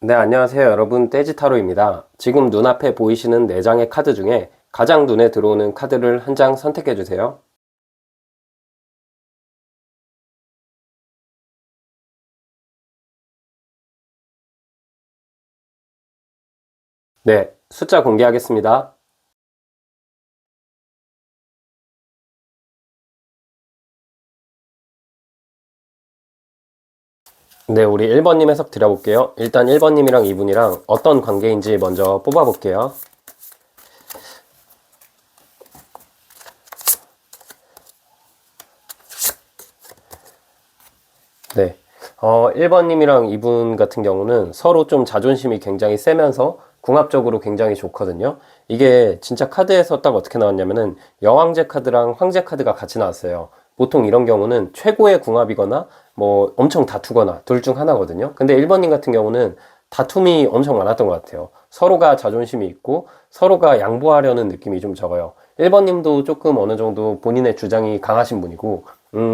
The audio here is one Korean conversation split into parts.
네, 안녕하세요. 여러분. 떼지타로입니다. 지금 눈앞에 보이시는 4장의 카드 중에 가장 눈에 들어오는 카드를 한 장 선택해 주세요. 네, 숫자 공개하겠습니다. 네, 우리 1번님 해석 드려볼게요. 일단 1번님이랑 2분이랑 어떤 관계인지 먼저 뽑아볼게요. 네. 1번님이랑 2분 같은 경우는 서로 좀 자존심이 굉장히 세면서 궁합적으로 굉장히 좋거든요. 이게 진짜 카드에서 딱 어떻게 나왔냐면은 여왕제 카드랑 황제 카드가 같이 나왔어요. 보통 이런 경우는 최고의 궁합이거나 뭐 엄청 다투거나 둘 중 하나거든요. 근데 1번님 같은 경우는 다툼이 엄청 많았던 것 같아요. 서로가 자존심이 있고 서로가 양보하려는 느낌이 좀 적어요. 1번님도 조금 어느 정도 본인의 주장이 강하신 분이고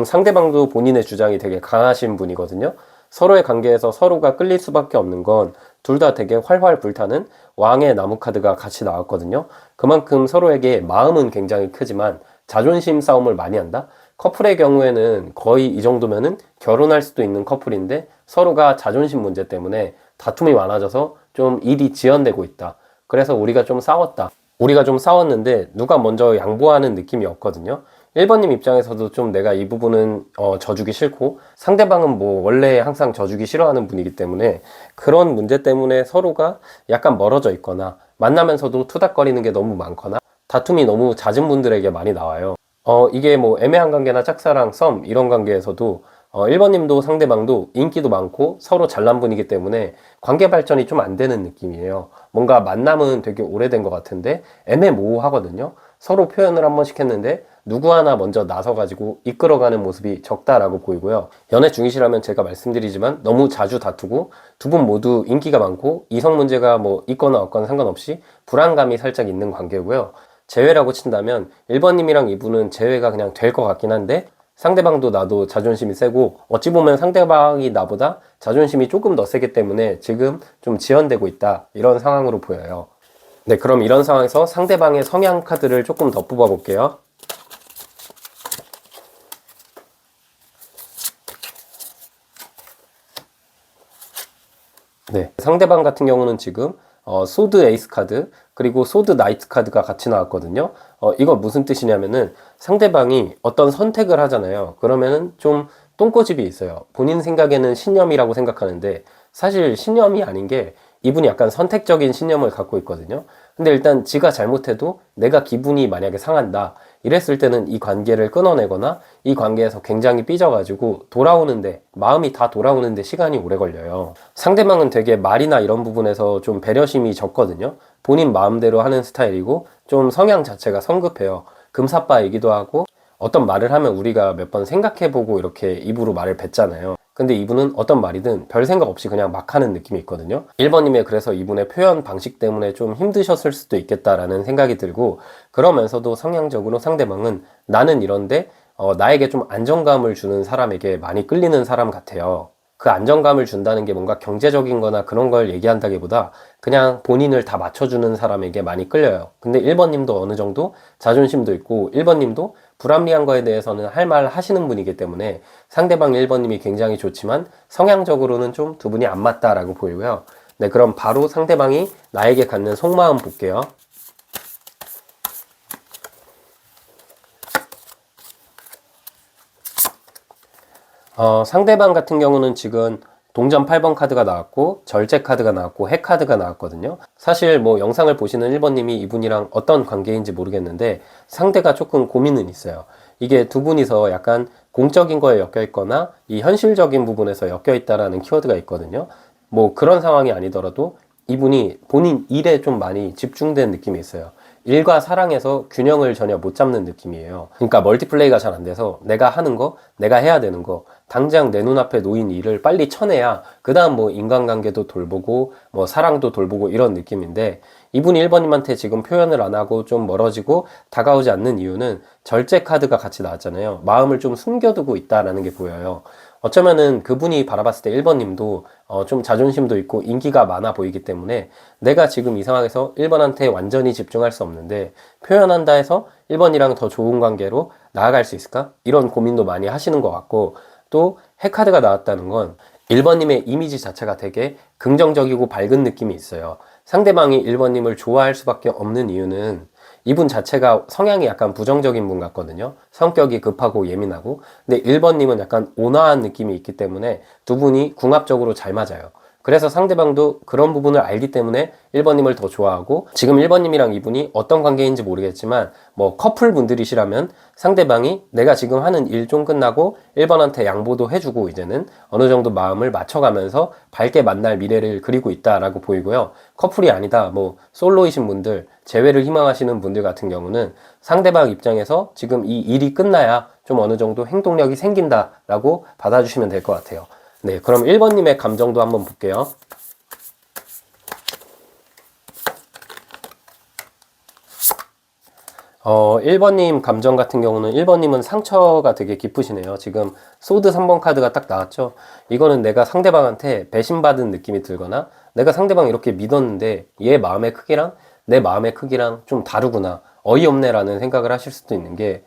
상대방도 본인의 주장이 되게 강하신 분이거든요. 서로의 관계에서 서로가 끌릴 수밖에 없는 건 둘 다 되게 활활 불타는 왕의 나무 카드가 같이 나왔거든요. 그만큼 서로에게 마음은 굉장히 크지만 자존심 싸움을 많이 한다? 커플의 경우에는 거의 이 정도면은 결혼할 수도 있는 커플인데 서로가 자존심 문제 때문에 다툼이 많아져서 좀 일이 지연되고 있다. 그래서 우리가 좀 싸웠다. 우리가 좀 싸웠는데 누가 먼저 양보하는 느낌이 없거든요. 1번님 입장에서도 좀 내가 이 부분은 져주기 싫고 상대방은 뭐 원래 항상 져주기 싫어하는 분이기 때문에 그런 문제 때문에 서로가 약간 멀어져 있거나 만나면서도 투닥거리는 게 너무 많거나 다툼이 너무 잦은 분들에게 많이 나와요. 이게 뭐 애매한 관계나 짝사랑, 썸 이런 관계에서도 1번님도 상대방도 인기도 많고 서로 잘난 분이기 때문에 관계 발전이 좀 안 되는 느낌이에요. 뭔가 만남은 되게 오래된 것 같은데 애매모호하거든요. 서로 표현을 한 번씩 했는데 누구 하나 먼저 나서가지고 이끌어가는 모습이 적다라고 보이고요. 연애 중이시라면 제가 말씀드리지만 너무 자주 다투고 두 분 모두 인기가 많고 이성 문제가 뭐 있거나 없거나 상관없이 불안감이 살짝 있는 관계고요. 제외라고 친다면 1번님이랑 2분은 제외가 그냥 될 것 같긴 한데 상대방도 나도 자존심이 세고 어찌 보면 상대방이 나보다 자존심이 조금 더 세기 때문에 지금 좀 지연되고 있다 이런 상황으로 보여요. 네, 그럼 이런 상황에서 상대방의 성향 카드를 조금 더 뽑아 볼게요. 네, 상대방 같은 경우는 지금 소드 에이스 카드 그리고 소드 나이트 카드가 같이 나왔거든요. 이거 무슨 뜻이냐면은 상대방이 어떤 선택을 하잖아요. 그러면은 좀 똥꼬집이 있어요. 본인 생각에는 신념이라고 생각하는데 사실 신념이 아닌 게 이분이 약간 선택적인 신념을 갖고 있거든요. 근데 일단 지가 잘못해도 내가 기분이 만약에 상한다 이랬을 때는 이 관계를 끊어내거나 이 관계에서 굉장히 삐져가지고 돌아오는데 마음이 다 돌아오는데 시간이 오래 걸려요. 상대방은 되게 말이나 이런 부분에서 좀 배려심이 적거든요. 본인 마음대로 하는 스타일이고 좀 성향 자체가 성급해요. 금사빠이기도 하고 어떤 말을 하면 우리가 몇 번 생각해보고 이렇게 입으로 말을 뱉잖아요. 근데 이분은 어떤 말이든 별 생각 없이 그냥 막 하는 느낌이 있거든요. 1번님의 그래서 이분의 표현 방식 때문에 좀 힘드셨을 수도 있겠다라는 생각이 들고 그러면서도 성향적으로 상대방은 나는 이런데 나에게 좀 안정감을 주는 사람에게 많이 끌리는 사람 같아요. 그 안정감을 준다는 게 뭔가 경제적인 거나 그런 걸 얘기한다기보다 그냥 본인을 다 맞춰주는 사람에게 많이 끌려요. 근데 1번님도 어느 정도 자존심도 있고 1번님도 불합리한 거에 대해서는 할 말 하시는 분이기 때문에 상대방 1번님이 굉장히 좋지만 성향적으로는 좀 두 분이 안 맞다라고 보이고요. 네, 그럼 바로 상대방이 나에게 갖는 속마음 볼게요. 상대방 같은 경우는 지금 동전 8번 카드가 나왔고 절제 카드가 나왔고 핵 카드가 나왔거든요. 사실 뭐 영상을 보시는 1번님이 이분이랑 어떤 관계인지 모르겠는데 상대가 조금 고민은 있어요. 이게 두 분이서 약간 공적인 거에 엮여 있거나 이 현실적인 부분에서 엮여 있다라는 키워드가 있거든요. 뭐 그런 상황이 아니더라도 이분이 본인 일에 좀 많이 집중된 느낌이 있어요. 일과 사랑에서 균형을 전혀 못 잡는 느낌이에요. 그러니까 멀티플레이가 잘 안 돼서 내가 하는 거, 내가 해야 되는 거, 당장 내 눈앞에 놓인 일을 빨리 쳐내야 그 다음 뭐 인간관계도 돌보고 뭐 사랑도 돌보고 이런 느낌인데 이분이 1번님한테 지금 표현을 안 하고 좀 멀어지고 다가오지 않는 이유는 절제 카드가 같이 나왔잖아요. 마음을 좀 숨겨두고 있다라는 게 보여요. 어쩌면은 그분이 바라봤을 때 1번님도 좀 자존심도 있고 인기가 많아 보이기 때문에 내가 지금 이 상황에서 1번한테 완전히 집중할 수 없는데 표현한다 해서 1번이랑 더 좋은 관계로 나아갈 수 있을까? 이런 고민도 많이 하시는 것 같고, 또 핵카드가 나왔다는 건 1번님의 이미지 자체가 되게 긍정적이고 밝은 느낌이 있어요. 상대방이 1번님을 좋아할 수밖에 없는 이유는 이분 자체가 성향이 약간 부정적인 분 같거든요. 성격이 급하고 예민하고. 근데 1번님은 약간 온화한 느낌이 있기 때문에 두 분이 궁합적으로 잘 맞아요. 그래서 상대방도 그런 부분을 알기 때문에 1번님을 더 좋아하고, 지금 1번님이랑 이분이 어떤 관계인지 모르겠지만 뭐 커플 분들이시라면 상대방이 내가 지금 하는 일 좀 끝나고 1번한테 양보도 해주고 이제는 어느 정도 마음을 맞춰가면서 밝게 만날 미래를 그리고 있다라고 보이고요. 커플이 아니다, 뭐 솔로이신 분들, 재회를 희망하시는 분들 같은 경우는 상대방 입장에서 지금 이 일이 끝나야 좀 어느 정도 행동력이 생긴다라고 받아주시면 될 것 같아요. 네, 그럼 1번님의 감정도 한번 볼게요. 1번님 감정 같은 경우는 1번님은 상처가 되게 깊으시네요. 지금 소드 3번 카드가 딱 나왔죠. 이거는 내가 상대방한테 배신받은 느낌이 들거나 내가 상대방 이렇게 믿었는데 얘 마음의 크기랑 내 마음의 크기랑 좀 다르구나, 어이없네 라는 생각을 하실 수도 있는 게,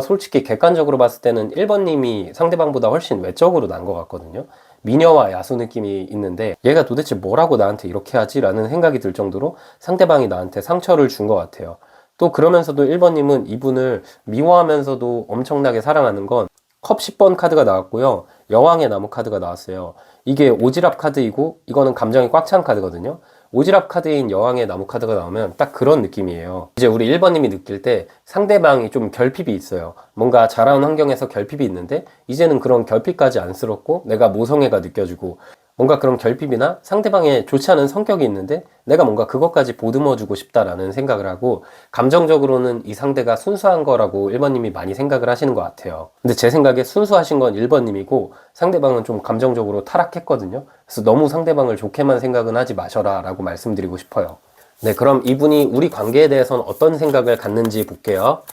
솔직히 객관적으로 봤을 때는 1번님이 상대방보다 훨씬 외적으로 난 것 같거든요. 미녀와 야수 느낌이 있는데 얘가 도대체 뭐라고 나한테 이렇게 하지? 라는 생각이 들 정도로 상대방이 나한테 상처를 준 것 같아요. 또 그러면서도 1번님은 이분을 미워하면서도 엄청나게 사랑하는 건 컵 10번 카드가 나왔고요. 여왕의 나무 카드가 나왔어요. 이게 오지랖 카드이고 이거는 감정이 꽉 찬 카드거든요. 오지랖 카드인 여왕의 나무 카드가 나오면 딱 그런 느낌이에요. 이제 우리 1번님이 느낄 때 상대방이 좀 결핍이 있어요. 뭔가 자라온 환경에서 결핍이 있는데 이제는 그런 결핍까지 안쓰럽고 내가 모성애가 느껴지고, 뭔가 그런 결핍이나 상대방의 좋지 않은 성격이 있는데 내가 뭔가 그것까지 보듬어주고 싶다라는 생각을 하고, 감정적으로는 이 상대가 순수한 거라고 1번님이 많이 생각을 하시는 것 같아요. 근데 제 생각에 순수하신 건 1번님이고 상대방은 좀 감정적으로 타락했거든요. 그래서 너무 상대방을 좋게만 생각은 하지 마셔라 라고 말씀드리고 싶어요. 네, 그럼 이분이 우리 관계에 대해서는 어떤 생각을 갖는지 볼게요.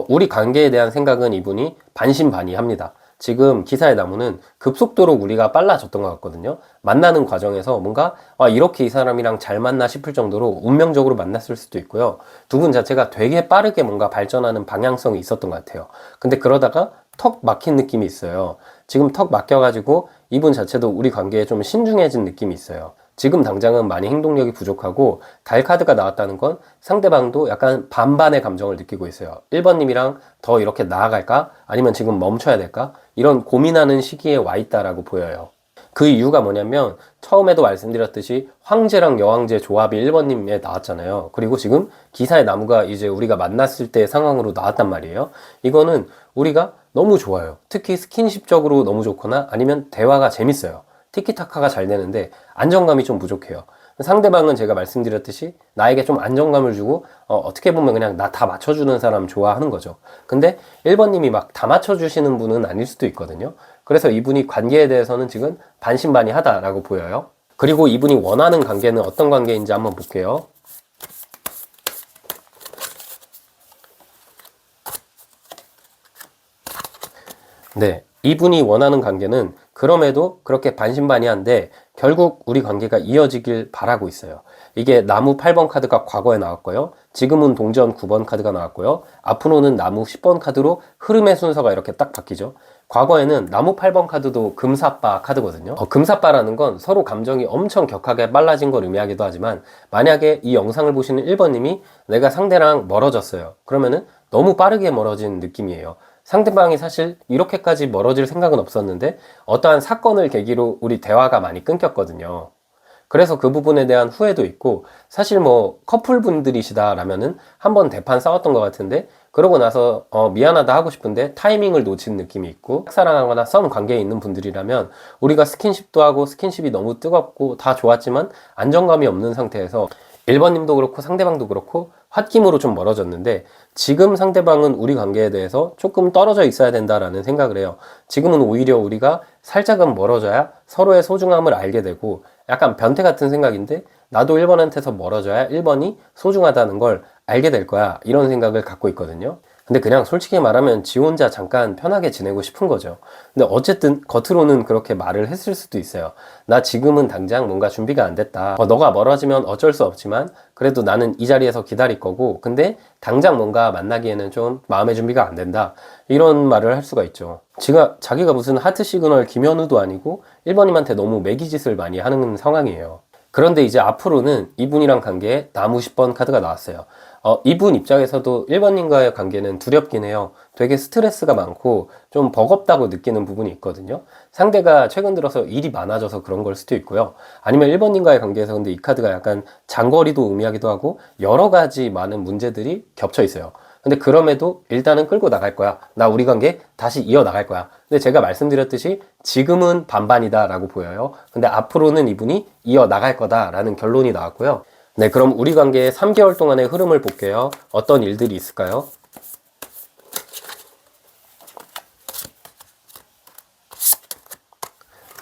우리 관계에 대한 생각은 이분이 반신반의합니다. 지금 기사의 나무는 급속도로 우리가 빨라졌던 것 같거든요. 만나는 과정에서 뭔가 이렇게 이 사람이랑 잘 만나 싶을 정도로 운명적으로 만났을 수도 있고요. 두 분 자체가 되게 빠르게 뭔가 발전하는 방향성이 있었던 것 같아요. 근데 그러다가 턱 막힌 느낌이 있어요. 지금 턱 막혀가지고 이분 자체도 우리 관계에 좀 신중해진 느낌이 있어요. 지금 당장은 많이 행동력이 부족하고, 달 카드가 나왔다는 건 상대방도 약간 반반의 감정을 느끼고 있어요. 1번님이랑 더 이렇게 나아갈까? 아니면 지금 멈춰야 될까? 이런 고민하는 시기에 와 있다라고 보여요. 그 이유가 뭐냐면 처음에도 말씀드렸듯이 황제랑 여왕제 조합이 1번님에 나왔잖아요. 그리고 지금 기사의 나무가 이제 우리가 만났을 때 상황으로 나왔단 말이에요. 이거는 우리가 너무 좋아요. 특히 스킨십적으로 너무 좋거나 아니면 대화가 재밌어요. 티키타카가 잘 되는데 안정감이 좀 부족해요. 상대방은 제가 말씀드렸듯이 나에게 좀 안정감을 주고 어떻게 보면 그냥 나 다 맞춰주는 사람 좋아하는 거죠. 근데 1번님이 막 다 맞춰주시는 분은 아닐 수도 있거든요. 그래서 이분이 관계에 대해서는 지금 반신반의하다라고 보여요. 그리고 이분이 원하는 관계는 어떤 관계인지 한번 볼게요. 네, 이분이 원하는 관계는 그럼에도 그렇게 반신반의한데 결국 우리 관계가 이어지길 바라고 있어요. 이게 나무 8번 카드가 과거에 나왔고요. 지금은 동전 9번 카드가 나왔고요. 앞으로는 나무 10번 카드로 흐름의 순서가 이렇게 딱 바뀌죠. 과거에는 나무 8번 카드도 금사빠 카드거든요. 금사빠라는 건 서로 감정이 엄청 격하게 빨라진 걸 의미하기도 하지만, 만약에 이 영상을 보시는 1번님이 내가 상대랑 멀어졌어요. 그러면은 너무 빠르게 멀어진 느낌이에요. 상대방이 사실 이렇게까지 멀어질 생각은 없었는데 어떠한 사건을 계기로 우리 대화가 많이 끊겼거든요. 그래서 그 부분에 대한 후회도 있고, 사실 뭐 커플분들이시다라면은 한번 대판 싸웠던 것 같은데 그러고 나서 미안하다 하고 싶은데 타이밍을 놓친 느낌이 있고, 짝사랑하거나 썸 관계에 있는 분들이라면 우리가 스킨십도 하고 스킨십이 너무 뜨겁고 다 좋았지만 안정감이 없는 상태에서 1번님도 그렇고 상대방도 그렇고 홧김으로 좀 멀어졌는데, 지금 상대방은 우리 관계에 대해서 조금 떨어져 있어야 된다라는 생각을 해요. 지금은 오히려 우리가 살짝은 멀어져야 서로의 소중함을 알게 되고, 약간 변태 같은 생각인데 나도 1번한테서 멀어져야 1번이 소중하다는 걸 알게 될 거야. 이런 생각을 갖고 있거든요. 근데 그냥 솔직히 말하면 지 혼자 잠깐 편하게 지내고 싶은 거죠. 근데 어쨌든 겉으로는 그렇게 말을 했을 수도 있어요. 나 지금은 당장 뭔가 준비가 안 됐다. 너가 멀어지면 어쩔 수 없지만 그래도 나는 이 자리에서 기다릴 거고, 근데 당장 뭔가 만나기에는 좀 마음의 준비가 안 된다. 이런 말을 할 수가 있죠. 자기가 무슨 하트 시그널 김현우도 아니고 1번님한테 너무 매기짓을 많이 하는 상황이에요. 그런데 이제 앞으로는 이분이랑 관계에 나무 10번 카드가 나왔어요. 이분 입장에서도 1번님과의 관계는 두렵긴 해요. 되게 스트레스가 많고 좀 버겁다고 느끼는 부분이 있거든요. 상대가 최근 들어서 일이 많아져서 그런 걸 수도 있고요. 아니면 1번님과의 관계에서 근데 이 카드가 약간 장거리도 의미하기도 하고 여러 가지 많은 문제들이 겹쳐 있어요. 근데 그럼에도 일단은 끌고 나갈 거야. 나 우리 관계 다시 이어나갈 거야. 근데 제가 말씀드렸듯이 지금은 반반이다 라고 보여요. 근데 앞으로는 이분이 이어나갈 거다 라는 결론이 나왔고요. 네, 그럼 우리 관계의 3개월 동안의 흐름을 볼게요. 어떤 일들이 있을까요?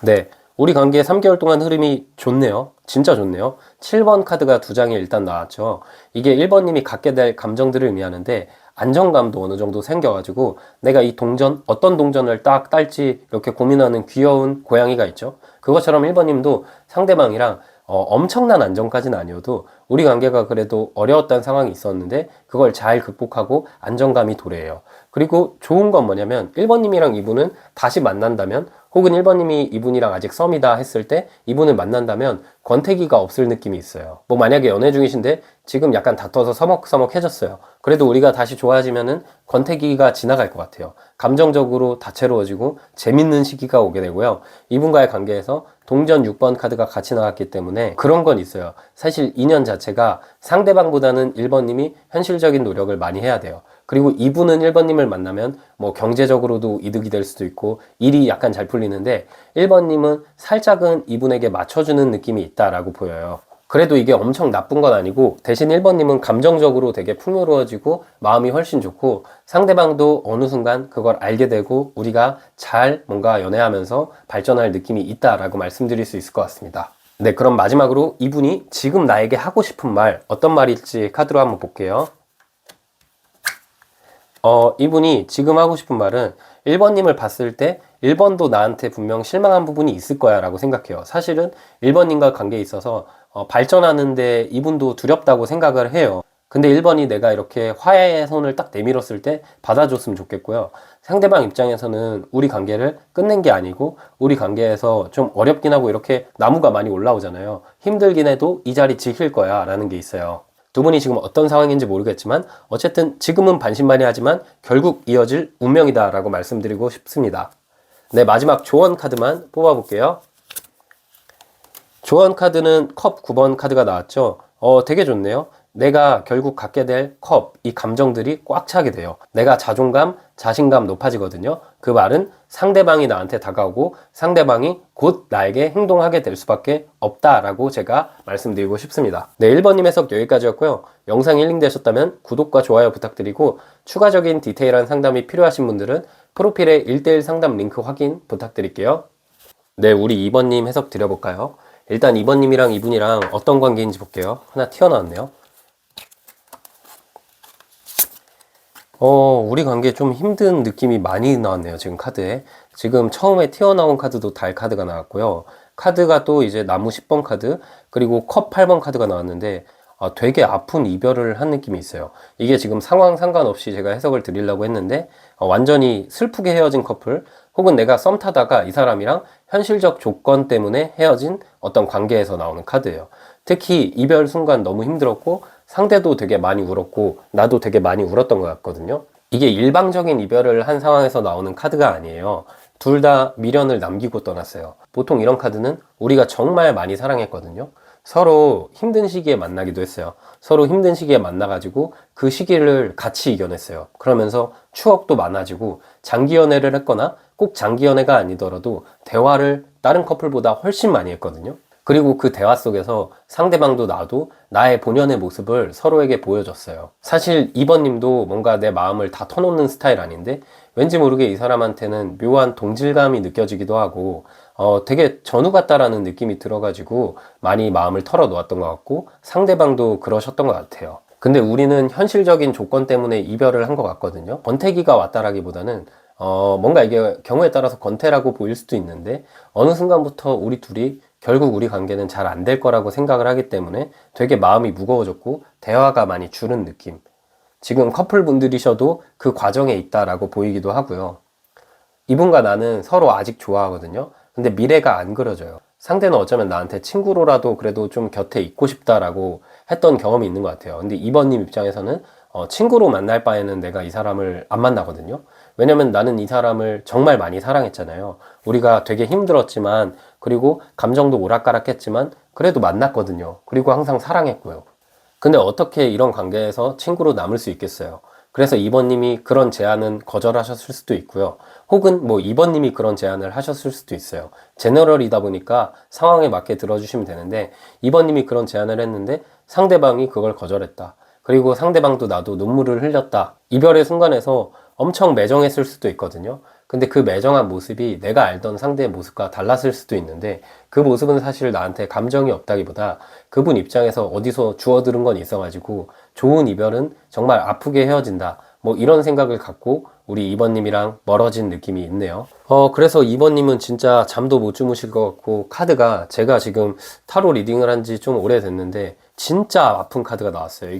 네, 우리 관계 3개월 동안 흐름이 좋네요. 진짜 좋네요. 7번 카드가 두 장이 일단 나왔죠. 이게 1번님이 갖게 될 감정들을 의미하는데 안정감도 어느 정도 생겨가지고 내가 이 동전, 어떤 동전을 딱 딸지 이렇게 고민하는 귀여운 고양이가 있죠. 그것처럼 1번님도 상대방이랑 엄청난 안정까지는 아니어도 우리 관계가 그래도 어려웠던 상황이 있었는데 그걸 잘 극복하고 안정감이 도래해요. 그리고 좋은 건 뭐냐면 1번님이랑 이분은 다시 만난다면, 혹은 1번님이 이분이랑 아직 썸이다 했을 때 이분을 만난다면 권태기가 없을 느낌이 있어요. 뭐 만약에 연애 중이신데 지금 약간 다퉈서 서먹서먹해졌어요. 그래도 우리가 다시 좋아지면은 권태기가 지나갈 것 같아요. 감정적으로 다채로워지고 재밌는 시기가 오게 되고요. 이분과의 관계에서 동전 6번 카드가 같이 나왔기 때문에 그런 건 있어요. 사실 인연 자체가 상대방보다는 1번님이 현실적인 노력을 많이 해야 돼요. 그리고 이분은 1번님을 만나면 뭐 경제적으로도 이득이 될 수도 있고 일이 약간 잘 풀리는데 1번님은 살짝은 이분에게 맞춰주는 느낌이 있다라고 보여요. 그래도 이게 엄청 나쁜 건 아니고 대신 1번님은 감정적으로 되게 풍요로워지고 마음이 훨씬 좋고 상대방도 어느 순간 그걸 알게 되고 우리가 잘 뭔가 연애하면서 발전할 느낌이 있다라고 말씀드릴 수 있을 것 같습니다. 네, 그럼 마지막으로 이분이 지금 나에게 하고 싶은 말 어떤 말일지 카드로 한번 볼게요. 이분이 지금 하고 싶은 말은 1번님을 봤을 때 1번도 나한테 분명 실망한 부분이 있을 거야 라고 생각해요. 사실은 1번님과 관계에 있어서 발전하는데 이분도 두렵다고 생각을 해요. 근데 1번이 내가 이렇게 화해의 손을 딱 내밀었을 때 받아줬으면 좋겠고요. 상대방 입장에서는 우리 관계를 끝낸 게 아니고 우리 관계에서 좀 어렵긴 하고 이렇게 나무가 많이 올라오잖아요. 힘들긴 해도 이 자리 지킬 거야 라는 게 있어요. 두 분이 지금 어떤 상황인지 모르겠지만 어쨌든 지금은 반신반의하지만 결국 이어질 운명이다 라고 말씀드리고 싶습니다. 네, 마지막 조언 카드만 뽑아볼게요. 조언 카드는 컵 9번 카드가 나왔죠. 되게 좋네요. 내가 결국 갖게 될 컵, 이 감정들이 꽉 차게 돼요. 내가 자존감, 자신감 높아지거든요. 그 말은 상대방이 나한테 다가오고 상대방이 곧 나에게 행동하게 될 수밖에 없다라고 제가 말씀드리고 싶습니다. 네, 1번님 해석 여기까지였고요. 영상이 힐링되셨다면 구독과 좋아요 부탁드리고 추가적인 디테일한 상담이 필요하신 분들은 프로필에 1:1 상담 링크 확인 부탁드릴게요. 네, 우리 2번님 해석 드려볼까요? 일단 2번님이랑 이분이랑 어떤 관계인지 볼게요. 하나 튀어나왔네요. 우리 관계 좀 힘든 느낌이 많이 나왔네요. 지금 카드에. 지금 처음에 튀어나온 카드도 달 카드가 나왔고요. 카드가 또 이제 나무 10번 카드, 그리고 컵 8번 카드가 나왔는데, 되게 아픈 이별을 한 느낌이 있어요. 이게 지금 상황 상관없이 제가 해석을 드리려고 했는데, 완전히 슬프게 헤어진 커플, 혹은 내가 썸 타다가 이 사람이랑 현실적 조건 때문에 헤어진 어떤 관계에서 나오는 카드예요. 특히 이별 순간 너무 힘들었고, 상대도 되게 많이 울었고 나도 되게 많이 울었던 것 같거든요. 이게 일방적인 이별을 한 상황에서 나오는 카드가 아니에요. 둘 다 미련을 남기고 떠났어요. 보통 이런 카드는 우리가 정말 많이 사랑했거든요. 서로 힘든 시기에 만나기도 했어요. 서로 힘든 시기에 만나가지고 그 시기를 같이 이겨냈어요. 그러면서 추억도 많아지고 장기 연애를 했거나 꼭 장기 연애가 아니더라도 대화를 다른 커플보다 훨씬 많이 했거든요. 그리고 그 대화 속에서 상대방도 나도 나의 본연의 모습을 서로에게 보여줬어요. 사실 2번님도 뭔가 내 마음을 다 터놓는 스타일 아닌데 왠지 모르게 이 사람한테는 묘한 동질감이 느껴지기도 하고 되게 전우 같다라는 느낌이 들어가지고 많이 마음을 털어놓았던 것 같고 상대방도 그러셨던 것 같아요. 근데 우리는 현실적인 조건 때문에 이별을 한 것 같거든요. 권태기가 왔다라기보다는 뭔가 이게 경우에 따라서 권태라고 보일 수도 있는데 어느 순간부터 우리 둘이 결국 우리 관계는 잘 안 될 거라고 생각을 하기 때문에 되게 마음이 무거워졌고 대화가 많이 줄은 느낌. 지금 커플분들이셔도 그 과정에 있다라고 보이기도 하고요. 이분과 나는 서로 아직 좋아하거든요. 근데 미래가 안 그려져요. 상대는 어쩌면 나한테 친구로라도 그래도 좀 곁에 있고 싶다라고 했던 경험이 있는 것 같아요. 근데 이번님 입장에서는 친구로 만날 바에는 내가 이 사람을 안 만나거든요. 왜냐면 나는 이 사람을 정말 많이 사랑했잖아요. 우리가 되게 힘들었지만, 그리고 감정도 오락가락했지만, 그래도 만났거든요. 그리고 항상 사랑했고요. 근데 어떻게 이런 관계에서 친구로 남을 수 있겠어요? 그래서 2번님이 그런 제안은 거절하셨을 수도 있고요. 혹은 뭐 2번님이 그런 제안을 하셨을 수도 있어요. 제너럴이다 보니까 상황에 맞게 들어주시면 되는데 2번님이 그런 제안을 했는데 상대방이 그걸 거절했다. 그리고 상대방도 나도 눈물을 흘렸다. 이별의 순간에서 엄청 매정했을 수도 있거든요. 근데 그 매정한 모습이 내가 알던 상대의 모습과 달랐을 수도 있는데 그 모습은 사실 나한테 감정이 없다기보다 그분 입장에서 어디서 주워들은 건 있어가지고 좋은 이별은 정말 아프게 헤어진다. 뭐 이런 생각을 갖고 우리 2번님이랑 멀어진 느낌이 있네요. 그래서 2번님은 진짜 잠도 못 주무실 것 같고 카드가 제가 지금 타로 리딩을 한 지 좀 오래됐는데 진짜 아픈 카드가 나왔어요.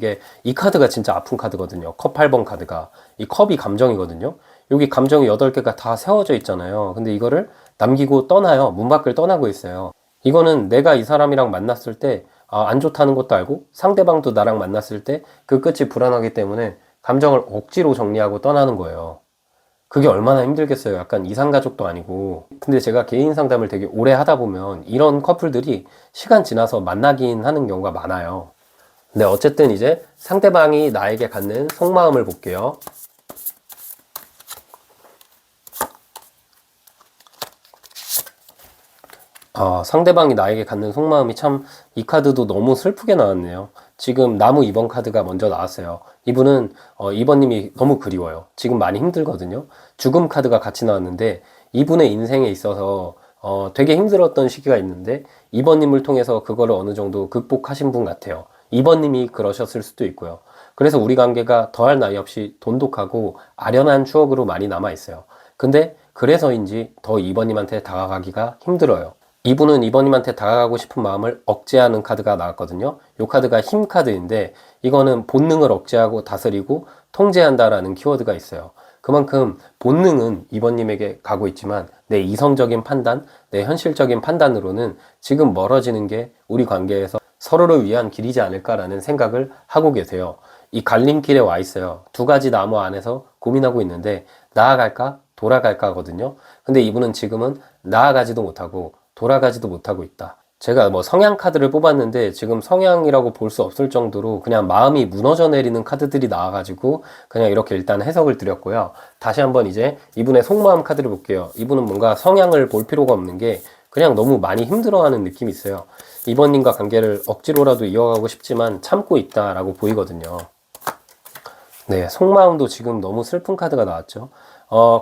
이 카드가 진짜 아픈 카드거든요. 컵 8번 카드가. 이 컵이 감정이거든요. 여기 감정이 8개가 다 세워져 있잖아요. 근데 이거를 남기고 떠나요. 문 밖을 떠나고 있어요. 이거는 내가 이 사람이랑 만났을 때 안 좋다는 것도 알고 상대방도 나랑 만났을 때 그 끝이 불안하기 때문에 감정을 억지로 정리하고 떠나는 거예요. 그게 얼마나 힘들겠어요. 약간 이상가족도 아니고. 근데 제가 개인 상담을 되게 오래 하다 보면 이런 커플들이 시간 지나서 만나긴 하는 경우가 많아요. 근데 어쨌든 이제 상대방이 나에게 갖는 속마음을 볼게요. 상대방이 나에게 갖는 속마음이 참, 이 카드도 너무 슬프게 나왔네요. 지금 나무 2번 카드가 먼저 나왔어요. 이분은, 2번님이 너무 그리워요. 지금 많이 힘들거든요. 죽음 카드가 같이 나왔는데, 이분의 인생에 있어서, 되게 힘들었던 시기가 있는데, 2번님을 통해서 그거를 어느 정도 극복하신 분 같아요. 2번님이 그러셨을 수도 있고요. 그래서 우리 관계가 더할 나위 없이 돈독하고 아련한 추억으로 많이 남아있어요. 근데, 그래서인지 더 2번님한테 다가가기가 힘들어요. 이분은 2번님한테 다가가고 싶은 마음을 억제하는 카드가 나왔거든요. 이 카드가 힘 카드인데 이거는 본능을 억제하고 다스리고 통제한다라는 키워드가 있어요. 그만큼 본능은 2번님에게 가고 있지만 내 이성적인 판단, 내 현실적인 판단으로는 지금 멀어지는 게 우리 관계에서 서로를 위한 길이지 않을까라는 생각을 하고 계세요. 이 갈림길에 와 있어요. 두 가지 나무 안에서 고민하고 있는데 나아갈까? 돌아갈까거든요. 근데 이분은 지금은 나아가지도 못하고 돌아가지도 못하고 있다. 제가 뭐 성향 카드를 뽑았는데 지금 성향이라고 볼 수 없을 정도로 그냥 마음이 무너져 내리는 카드들이 나와가지고 그냥 이렇게 일단 해석을 드렸고요. 다시 한번 이제 이분의 속마음 카드를 볼게요. 이분은 뭔가 성향을 볼 필요가 없는 게 그냥 너무 많이 힘들어하는 느낌이 있어요. 이번님과 관계를 억지로라도 이어가고 싶지만 참고 있다라고 보이거든요. 네, 속마음도 지금 너무 슬픈 카드가 나왔죠.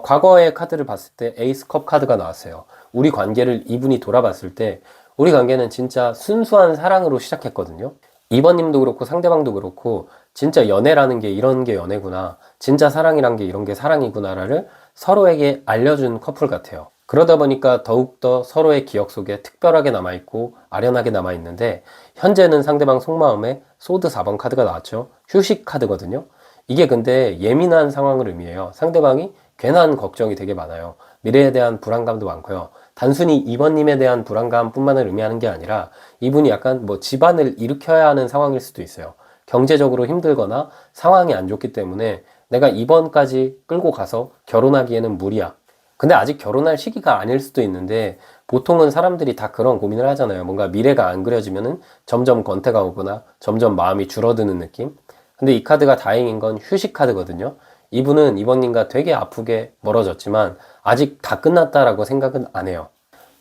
과거의 카드를 봤을 때 에이스컵 카드가 나왔어요. 우리 관계를 이분이 돌아봤을 때 우리 관계는 진짜 순수한 사랑으로 시작했거든요. 2번님도 그렇고 상대방도 그렇고 진짜 연애라는 게 이런 게 연애구나. 진짜 사랑이란 게 이런 게 사랑이구나를 서로에게 알려준 커플 같아요. 그러다 보니까 더욱더 서로의 기억 속에 특별하게 남아있고 아련하게 남아있는데 현재는 상대방 속마음에 소드 4번 카드가 나왔죠. 휴식 카드거든요. 이게 근데 예민한 상황을 의미해요. 상대방이 괜한 걱정이 되게 많아요. 미래에 대한 불안감도 많고요. 단순히 2번님에 대한 불안감뿐만을 의미하는 게 아니라 이분이 약간 뭐 집안을 일으켜야 하는 상황일 수도 있어요. 경제적으로 힘들거나 상황이 안 좋기 때문에 내가 2번까지 끌고 가서 결혼하기에는 무리야. 근데 아직 결혼할 시기가 아닐 수도 있는데 보통은 사람들이 다 그런 고민을 하잖아요. 뭔가 미래가 안 그려지면은 점점 권태가 오거나 점점 마음이 줄어드는 느낌. 근데 이 카드가 다행인 건 휴식 카드거든요. 이분은 2번님과 되게 아프게 멀어졌지만 아직 다 끝났다라고 생각은 안 해요.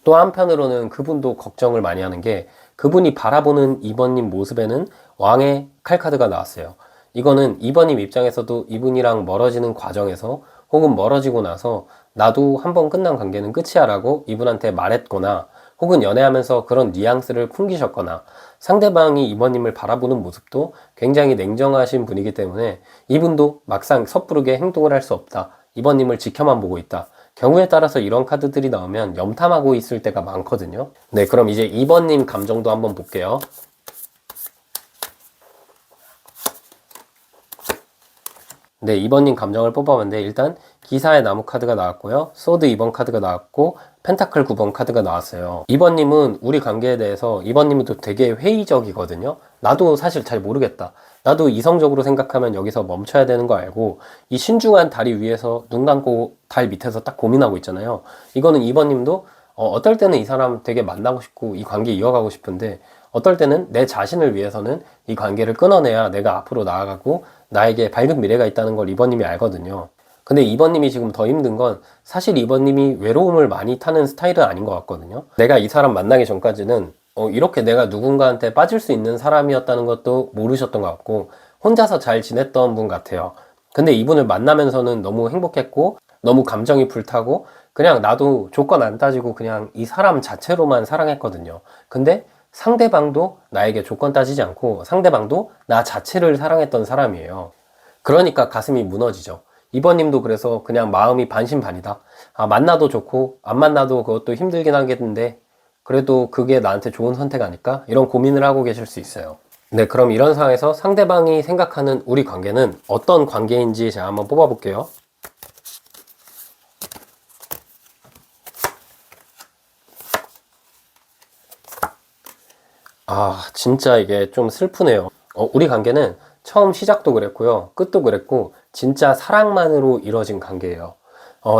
또 한편으로는 그분도 걱정을 많이 하는 게 그분이 바라보는 2번님 모습에는 왕의 칼카드가 나왔어요. 이거는 2번님 입장에서도 이분이랑 멀어지는 과정에서 혹은 멀어지고 나서 나도 한번 끝난 관계는 끝이야 라고 이분한테 말했거나 혹은 연애하면서 그런 뉘앙스를 풍기셨거나 상대방이 이번님을 바라보는 모습도 굉장히 냉정하신 분이기 때문에 이분도 막상 섣부르게 행동을 할 수 없다. 이번님을 지켜만 보고 있다. 경우에 따라서 이런 카드들이 나오면 염탐하고 있을 때가 많거든요. 네, 그럼 이제 2번님 감정도 한번 볼게요. 네, 2번님 감정을 뽑아봤는데 일단 기사의 나무 카드가 나왔고요. 소드 2번 카드가 나왔고 펜타클 9번 카드가 나왔어요. 2번님은 우리 관계에 대해서 2번님은 또 되게 회의적이거든요. 나도 사실 잘 모르겠다. 나도 이성적으로 생각하면 여기서 멈춰야 되는 거 알고 이 신중한 다리 위에서 눈 감고 달 밑에서 딱 고민하고 있잖아요. 이거는 2번님도 어떨 때는 이 사람 되게 만나고 싶고 이 관계 이어가고 싶은데 어떨 때는 내 자신을 위해서는 이 관계를 끊어내야 내가 앞으로 나아가고 나에게 밝은 미래가 있다는 걸 2번님이 알거든요. 근데 2번님이 지금 더 힘든 건 사실 2번님이 외로움을 많이 타는 스타일은 아닌 것 같거든요. 내가 이 사람 만나기 전까지는 이렇게 내가 누군가한테 빠질 수 있는 사람이었다는 것도 모르셨던 것 같고 혼자서 잘 지냈던 분 같아요. 근데 이분을 만나면서는 너무 행복했고 너무 감정이 불타고 그냥 나도 조건 안 따지고 그냥 이 사람 자체로만 사랑했거든요. 근데 상대방도 나에게 조건 따지지 않고 상대방도 나 자체를 사랑했던 사람이에요. 그러니까 가슴이 무너지죠. 2번님도 그래서 그냥 마음이 반신반의다. 아, 만나도 좋고 안 만나도 그것도 힘들긴 하겠는데 그래도 그게 나한테 좋은 선택 아닐까? 이런 고민을 하고 계실 수 있어요. 네, 그럼 이런 상황에서 상대방이 생각하는 우리 관계는 어떤 관계인지 제가 한번 뽑아볼게요. 아, 진짜 이게 좀 슬프네요. 우리 관계는 처음 시작도 그랬고요. 끝도 그랬고, 진짜 사랑만으로 이루어진 관계예요.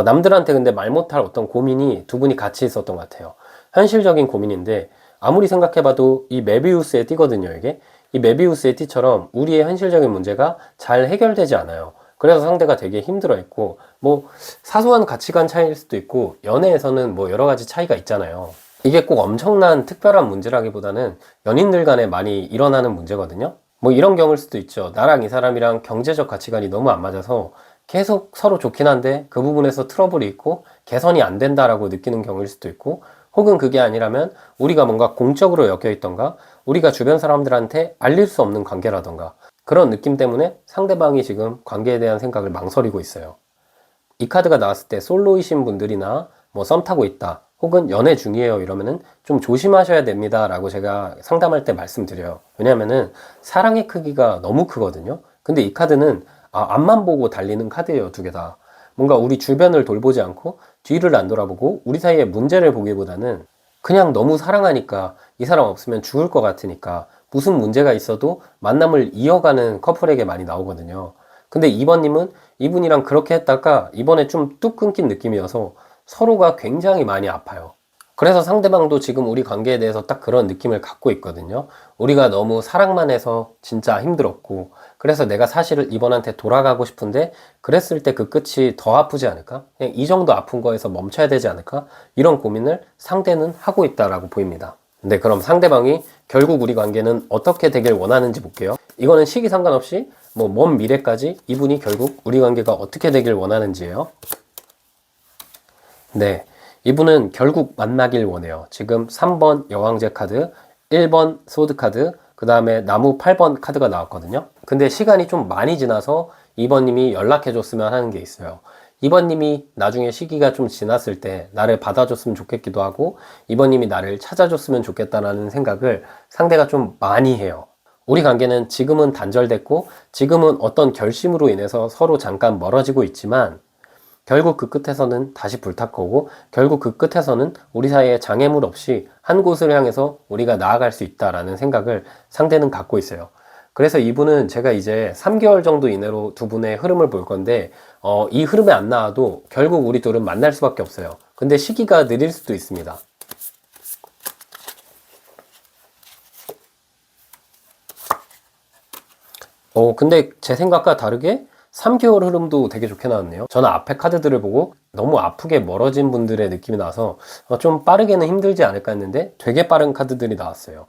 남들한테 근데 말 못할 어떤 고민이 두 분이 같이 있었던 것 같아요. 현실적인 고민인데, 아무리 생각해봐도 이 메비우스의 띠거든요, 이게. 이 메비우스의 띠처럼 우리의 현실적인 문제가 잘 해결되지 않아요. 그래서 상대가 되게 힘들어했고, 뭐, 사소한 가치관 차이일 수도 있고, 연애에서는 뭐 여러 가지 차이가 있잖아요. 이게 꼭 엄청난 특별한 문제라기보다는 연인들 간에 많이 일어나는 문제거든요. 뭐 이런 경우일 수도 있죠. 나랑 이 사람이랑 경제적 가치관이 너무 안 맞아서 계속 서로 좋긴 한데 그 부분에서 트러블이 있고 개선이 안 된다라고 느끼는 경우일 수도 있고 혹은 그게 아니라면 우리가 뭔가 공적으로 엮여 있던가 우리가 주변 사람들한테 알릴 수 없는 관계라던가 그런 느낌 때문에 상대방이 지금 관계에 대한 생각을 망설이고 있어요. 이 카드가 나왔을 때 솔로이신 분들이나 뭐 썸 타고 있다 혹은 연애 중이에요 이러면은 좀 조심하셔야 됩니다 라고 제가 상담할 때 말씀드려요. 왜냐면은 사랑의 크기가 너무 크거든요. 근데 이 카드는 앞만 보고 달리는 카드예요. 두 개 다. 뭔가 우리 주변을 돌보지 않고 뒤를 안 돌아보고 우리 사이에 문제를 보기보다는 그냥 너무 사랑하니까 이 사람 없으면 죽을 것 같으니까 무슨 문제가 있어도 만남을 이어가는 커플에게 많이 나오거든요. 근데 2번님은 이분이랑 그렇게 했다가 이번에 좀 뚝 끊긴 느낌이어서 서로가 굉장히 많이 아파요. 그래서 상대방도 지금 우리 관계에 대해서 딱 그런 느낌을 갖고 있거든요. 우리가 너무 사랑만 해서 진짜 힘들었고, 그래서 내가 사실은 이번한테 돌아가고 싶은데, 그랬을 때 그 끝이 더 아프지 않을까? 그냥 이 정도 아픈 거에서 멈춰야 되지 않을까? 이런 고민을 상대는 하고 있다라고 보입니다. 네, 그럼 상대방이 결국 우리 관계는 어떻게 되길 원하는지 볼게요. 이거는 시기 상관없이 뭐 먼 미래까지 이분이 결국 우리 관계가 어떻게 되길 원하는지예요. 네, 이분은 결국 만나길 원해요. 지금 3번 여왕제 카드, 1번 소드 카드, 그 다음에 나무 8번 카드가 나왔거든요. 근데 시간이 좀 많이 지나서 2번님이 연락해줬으면 하는 게 있어요. 2번님이 나중에 시기가 좀 지났을 때 나를 받아줬으면 좋겠기도 하고 2번님이 나를 찾아줬으면 좋겠다라는 생각을 상대가 좀 많이 해요. 우리 관계는 지금은 단절됐고 지금은 어떤 결심으로 인해서 서로 잠깐 멀어지고 있지만 결국 그 끝에서는 다시 불탈 거고 결국 그 끝에서는 우리 사이에 장애물 없이 한 곳을 향해서 우리가 나아갈 수 있다라는 생각을 상대는 갖고 있어요. 그래서 이분은 제가 이제 3개월 정도 이내로 두 분의 흐름을 볼 건데 이 흐름에 안 나와도 결국 우리 둘은 만날 수밖에 없어요. 근데 시기가 느릴 수도 있습니다. 근데 제 생각과 다르게 3개월 흐름도 되게 좋게 나왔네요. 저는 앞에 카드들을 보고 너무 아프게 멀어진 분들의 느낌이 나서 좀 빠르게는 힘들지 않을까 했는데 되게 빠른 카드들이 나왔어요.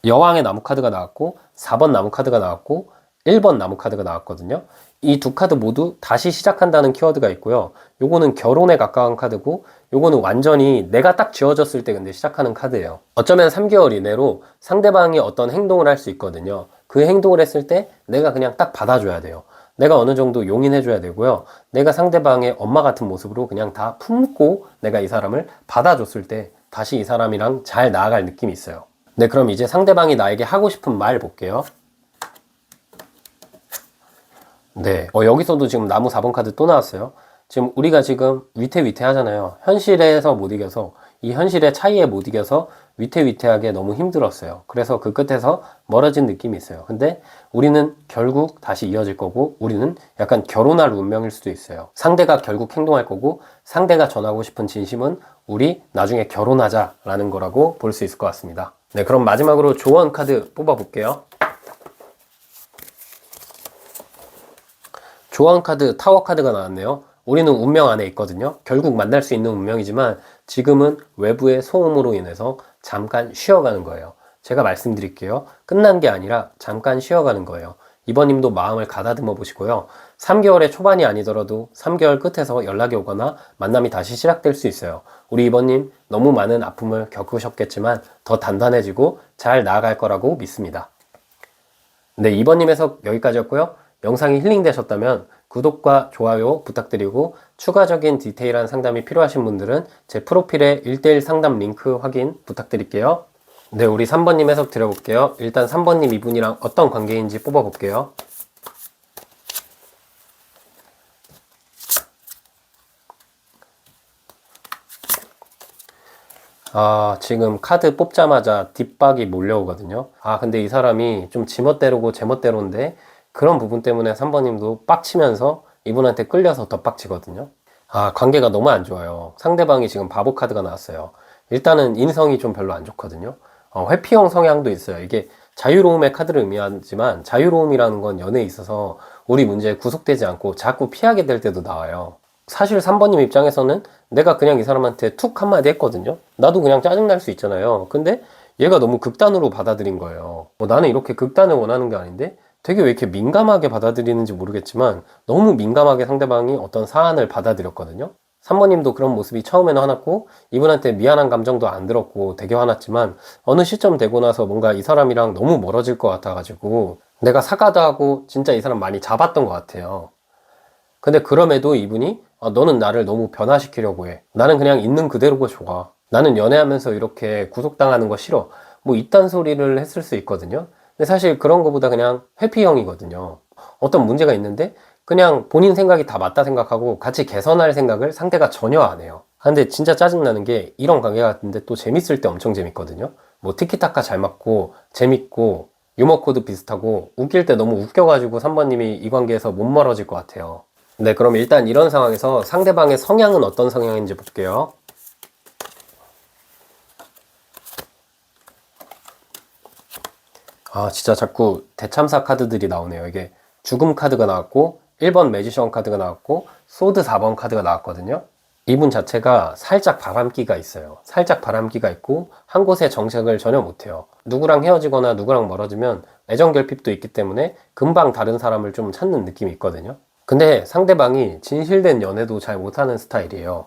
여왕의 나무 카드가 나왔고 4번 나무 카드가 나왔고 1번 나무 카드가 나왔거든요. 이 두 카드 모두 다시 시작한다는 키워드가 있고요. 요거는 결혼에 가까운 카드고, 요거는 완전히 내가 딱 지어졌을 때 근데 시작하는 카드예요. 어쩌면 3개월 이내로 상대방이 어떤 행동을 할 수 있거든요. 그 행동을 했을 때 내가 그냥 딱 받아줘야 돼요. 내가 어느 정도 용인해줘야 되고요. 내가 상대방의 엄마 같은 모습으로 그냥 다 품고 내가 이 사람을 받아줬을 때 다시 이 사람이랑 잘 나아갈 느낌이 있어요. 네, 그럼 이제 상대방이 나에게 하고 싶은 말 볼게요. 네, 여기서도 지금 나무 4번 카드 또 나왔어요. 지금 우리가 지금 위태위태 하잖아요. 현실에서 못 이겨서, 이 현실의 차이에 못 이겨서 위태위태하게 너무 힘들었어요. 그래서 그 끝에서 멀어진 느낌이 있어요. 근데 우리는 결국 다시 이어질 거고, 우리는 약간 결혼할 운명일 수도 있어요. 상대가 결국 행동할 거고, 상대가 전하고 싶은 진심은 우리 나중에 결혼하자라는 거라고 볼 수 있을 것 같습니다. 네, 그럼 마지막으로 조언 카드 뽑아볼게요. 조언 카드, 타워 카드가 나왔네요. 우리는 운명 안에 있거든요. 결국 만날 수 있는 운명이지만 지금은 외부의 소음으로 인해서 잠깐 쉬어가는 거예요. 제가 말씀드릴게요. 끝난 게 아니라 잠깐 쉬어가는 거예요. 이번님도 마음을 가다듬어 보시고요. 3개월의 초반이 아니더라도 3개월 끝에서 연락이 오거나 만남이 다시 시작될 수 있어요. 우리 이번님 너무 많은 아픔을 겪으셨겠지만 더 단단해지고 잘 나아갈 거라고 믿습니다. 네, 이번님 해석 여기까지였고요. 영상이 힐링되셨다면 구독과 좋아요 부탁드리고, 추가적인 디테일한 상담이 필요하신 분들은 제 프로필에 1:1 상담 링크 확인 부탁드릴게요. 네, 우리 3번님 해석 드려볼게요. 일단 3번님 이분이랑 어떤 관계인지 뽑아볼게요. 지금 카드 뽑자마자 뒷박이 몰려오거든요. 근데 이 사람이 좀 지멋대로고 제멋대로인데, 그런 부분 때문에 3번님도 빡치면서 이분한테 끌려서 더 빡치거든요. 관계가 너무 안 좋아요. 상대방이 지금 바보 카드가 나왔어요. 일단은 인성이 좀 별로 안 좋거든요. 회피형 성향도 있어요. 이게 자유로움의 카드를 의미하지만, 자유로움이라는 건 연애에 있어서 우리 문제에 구속되지 않고 자꾸 피하게 될 때도 나와요. 사실 3번님 입장에서는 내가 그냥 이 사람한테 툭 한마디 했거든요. 나도 그냥 짜증날 수 있잖아요. 근데 얘가 너무 극단으로 받아들인 거예요. 나는 이렇게 극단을 원하는 게 아닌데 되게 왜 이렇게 민감하게 받아들이는지 모르겠지만 너무 민감하게 상대방이 어떤 사안을 받아들였거든요. 3번님도 그런 모습이 처음에는 화났고, 이분한테 미안한 감정도 안 들었고 되게 화났지만, 어느 시점 되고 나서 뭔가 이 사람이랑 너무 멀어질 것 같아가지고 내가 사과도 하고 진짜 이 사람 많이 잡았던 것 같아요. 근데 그럼에도 이분이 너는 나를 너무 변화시키려고 해. 나는 그냥 있는 그대로가 좋아. 나는 연애하면서 이렇게 구속당하는 거 싫어. 뭐 이딴 소리를 했을 수 있거든요. 근데 사실 그런 거보다 그냥 회피형이거든요. 어떤 문제가 있는데 그냥 본인 생각이 다 맞다 생각하고 같이 개선할 생각을 상대가 전혀 안 해요. 근데 진짜 짜증나는 게, 이런 관계 같은데 또 재밌을 때 엄청 재밌거든요. 뭐 티키타카 잘 맞고 재밌고 유머 코드 비슷하고 웃길 때 너무 웃겨가지고 3번님이 이 관계에서 못 멀어질 것 같아요. 네, 그럼 일단 이런 상황에서 상대방의 성향은 어떤 성향인지 볼게요. 진짜 자꾸 대참사 카드들이 나오네요. 이게 죽음 카드가 나왔고, 1번 매지션 카드가 나왔고, 소드 4번 카드가 나왔거든요. 이분 자체가 살짝 바람기가 있어요. 살짝 바람기가 있고 한 곳에 정착을 전혀 못해요. 누구랑 헤어지거나 누구랑 멀어지면 애정 결핍도 있기 때문에 금방 다른 사람을 좀 찾는 느낌이 있거든요. 근데 상대방이 진실된 연애도 잘 못하는 스타일이에요.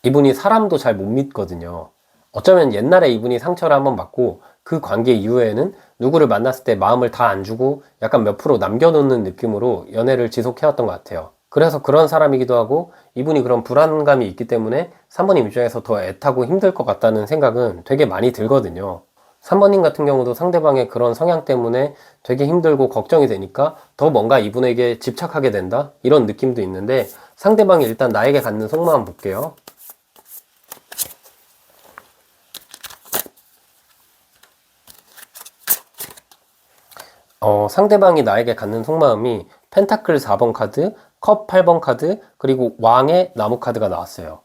이분이 사람도 잘 못 믿거든요. 어쩌면 옛날에 이분이 상처를 한번 받고 그 관계 이후에는 누구를 만났을 때 마음을 다 안 주고 약간 몇 프로 남겨놓는 느낌으로 연애를 지속해왔던 것 같아요. 그래서 그런 사람이기도 하고, 이분이 그런 불안감이 있기 때문에 3번님 입장에서 더 애타고 힘들 것 같다는 생각은 되게 많이 들거든요. 3번님 같은 경우도 상대방의 그런 성향 때문에 되게 힘들고 걱정이 되니까 더 뭔가 이분에게 집착하게 된다? 이런 느낌도 있는데, 상대방이 일단 나에게 갖는 속마음 볼게요. 상대방이 나에게 갖는 속마음이 펜타클 4번 카드, 컵 8번 카드, 그리고 왕의 나무 카드가 나왔어요.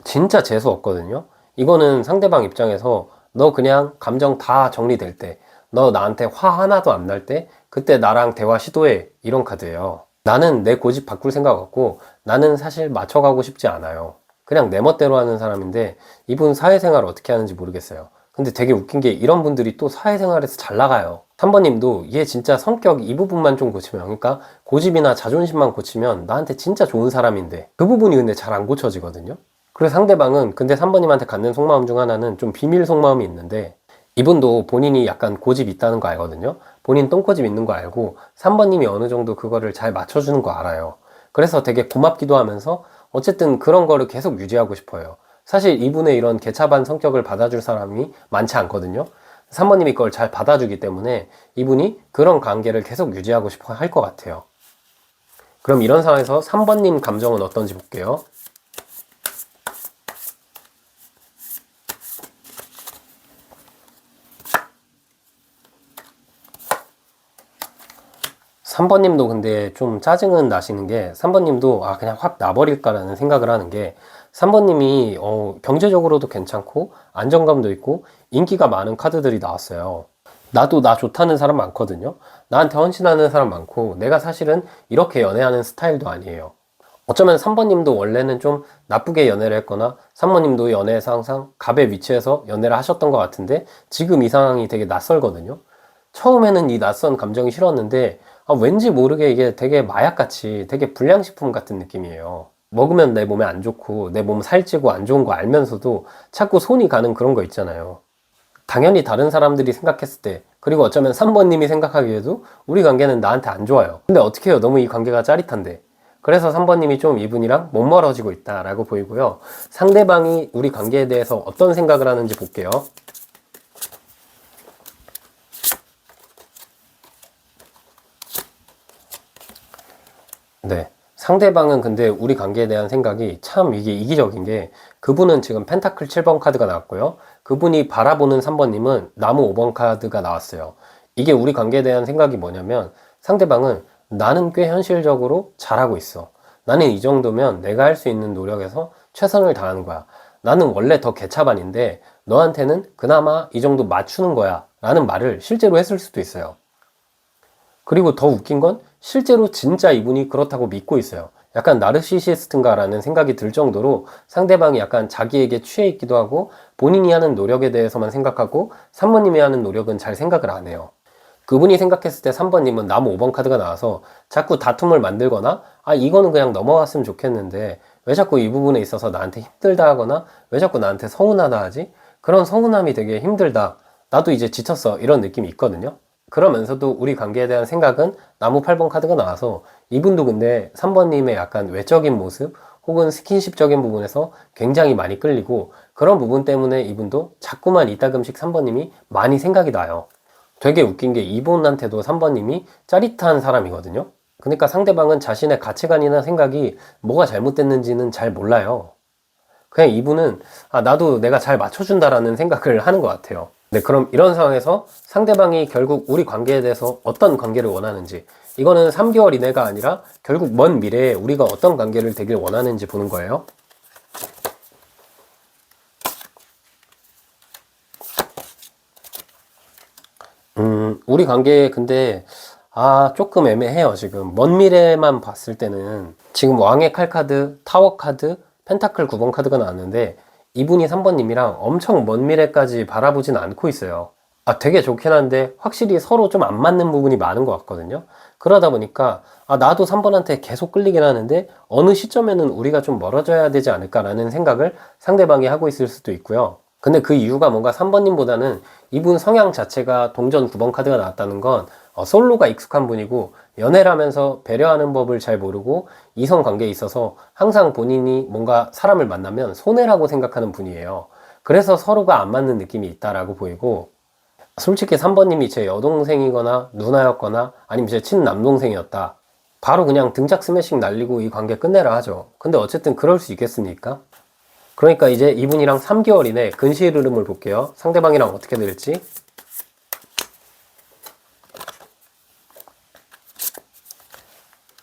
진짜 재수 없거든요. 이거는 상대방 입장에서 너 그냥 감정 다 정리될 때, 너 나한테 화 하나도 안 날 때, 그때 나랑 대화 시도해. 이런 카드예요. 나는 내 고집 바꿀 생각 없고, 나는 사실 맞춰가고 싶지 않아요. 그냥 내 멋대로 하는 사람인데, 이분 사회생활 어떻게 하는지 모르겠어요. 근데 되게 웃긴 게, 이런 분들이 또 사회생활에서 잘 나가요. 3번님도 얘 진짜 성격 이 부분만 좀 고치면, 그러니까 고집이나 자존심만 고치면 나한테 진짜 좋은 사람인데 그 부분이 근데 잘 안 고쳐지거든요. 그래서 상대방은 근데 3번님한테 갖는 속마음 중 하나는 좀 비밀 속마음이 있는데, 이분도 본인이 약간 고집 있다는 거 알거든요. 본인 똥고집 있는 거 알고 3번님이 어느 정도 그거를 잘 맞춰주는 거 알아요. 그래서 되게 고맙기도 하면서 어쨌든 그런 거를 계속 유지하고 싶어요. 사실 이분의 이런 개차반 성격을 받아줄 사람이 많지 않거든요. 3번님이 그걸 잘 받아주기 때문에 이분이 그런 관계를 계속 유지하고 싶어 할 것 같아요. 그럼 이런 상황에서 3번님 감정은 어떤지 볼게요. 3번님도 근데 좀 짜증은 나시는 게, 3번님도 그냥 확 나버릴까라는 생각을 하는 게, 3번님이 경제적으로도 괜찮고 안정감도 있고 인기가 많은 카드들이 나왔어요. 나도 나 좋다는 사람 많거든요. 나한테 헌신하는 사람 많고, 내가 사실은 이렇게 연애하는 스타일도 아니에요. 어쩌면 3번님도 원래는 좀 나쁘게 연애를 했거나 3번님도 연애에서 항상 갑의 위치에서 연애를 하셨던 것 같은데, 지금 이 상황이 되게 낯설거든요. 처음에는 이 낯선 감정이 싫었는데 왠지 모르게 이게 되게 마약같이 되게 불량식품 같은 느낌이에요. 먹으면 내 몸에 안 좋고 내 몸 살찌고 안 좋은 거 알면서도 자꾸 손이 가는 그런 거 있잖아요. 당연히 다른 사람들이 생각했을 때, 그리고 어쩌면 3번님이 생각하기에도 우리 관계는 나한테 안 좋아요. 근데 어떻게 해요? 너무 이 관계가 짜릿한데. 그래서 3번님이 좀 이분이랑 못 멀어지고 있다라고 보이고요. 상대방이 우리 관계에 대해서 어떤 생각을 하는지 볼게요. 네. 상대방은 근데 우리 관계에 대한 생각이 참 이게 이기적인 게, 그분은 지금 펜타클 7번 카드가 나왔고요. 그분이 바라보는 3번님은 나무 5번 카드가 나왔어요. 이게 우리 관계에 대한 생각이 뭐냐면, 상대방은 나는 꽤 현실적으로 잘하고 있어. 나는 이 정도면 내가 할 수 있는 노력에서 최선을 다하는 거야. 나는 원래 더 개차반인데 너한테는 그나마 이 정도 맞추는 거야 라는 말을 실제로 했을 수도 있어요. 그리고 더 웃긴 건 실제로 진짜 이분이 그렇다고 믿고 있어요. 약간 나르시시스트인가 라는 생각이 들 정도로 상대방이 약간 자기에게 취해 있기도 하고 본인이 하는 노력에 대해서만 생각하고 3번님이 하는 노력은 잘 생각을 안 해요. 그분이 생각했을 때 3번님은 나무 5번 카드가 나와서 자꾸 다툼을 만들거나 이거는 그냥 넘어갔으면 좋겠는데 왜 자꾸 이 부분에 있어서 나한테 힘들다 하거나 왜 자꾸 나한테 서운하다 하지? 그런 서운함이 되게 힘들다. 나도 이제 지쳤어. 이런 느낌이 있거든요. 그러면서도 우리 관계에 대한 생각은 나무 8번 카드가 나와서 이분도 근데 3번님의 약간 외적인 모습 혹은 스킨십적인 부분에서 굉장히 많이 끌리고, 그런 부분 때문에 이분도 자꾸만 이따금씩 3번님이 많이 생각이 나요. 되게 웃긴 게 이분한테도 3번님이 짜릿한 사람이거든요. 그러니까 상대방은 자신의 가치관이나 생각이 뭐가 잘못됐는지는 잘 몰라요. 그냥 이분은 나도 내가 잘 맞춰준다라는 생각을 하는 것 같아요. 네, 그럼 이런 상황에서 상대방이 결국 우리 관계에 대해서 어떤 관계를 원하는지, 이거는 3개월 이내가 아니라 결국 먼 미래에 우리가 어떤 관계를 되길 원하는지 보는 거예요. 우리 관계 근데 조금 애매해요. 지금 먼 미래만 봤을 때는 지금 왕의 칼 카드, 타워 카드, 펜타클 9번 카드가 나왔는데 이분이 3번님이랑 엄청 먼 미래까지 바라보진 않고 있어요. 되게 좋긴 한데 확실히 서로 좀 안 맞는 부분이 많은 것 같거든요. 그러다 보니까 나도 3번한테 계속 끌리긴 하는데 어느 시점에는 우리가 좀 멀어져야 되지 않을까라는 생각을 상대방이 하고 있을 수도 있고요. 근데 그 이유가 뭔가 3번님보다는 이분 성향 자체가 동전 9번 카드가 나왔다는 건 솔로가 익숙한 분이고 연애를 하면서 배려하는 법을 잘 모르고 이성 관계에 있어서 항상 본인이 뭔가 사람을 만나면 손해라고 생각하는 분이에요. 그래서 서로가 안 맞는 느낌이 있다라고 보이고, 솔직히 3번님이 제 여동생이거나 누나였거나 아니면 제 친남동생이었다, 바로 그냥 등짝 스매싱 날리고 이 관계 끝내라 하죠. 근데 어쨌든 그럴 수 있겠습니까? 그러니까 이제 이분이랑 3개월 이내 근시일 흐름을 볼게요. 상대방이랑 어떻게 될지.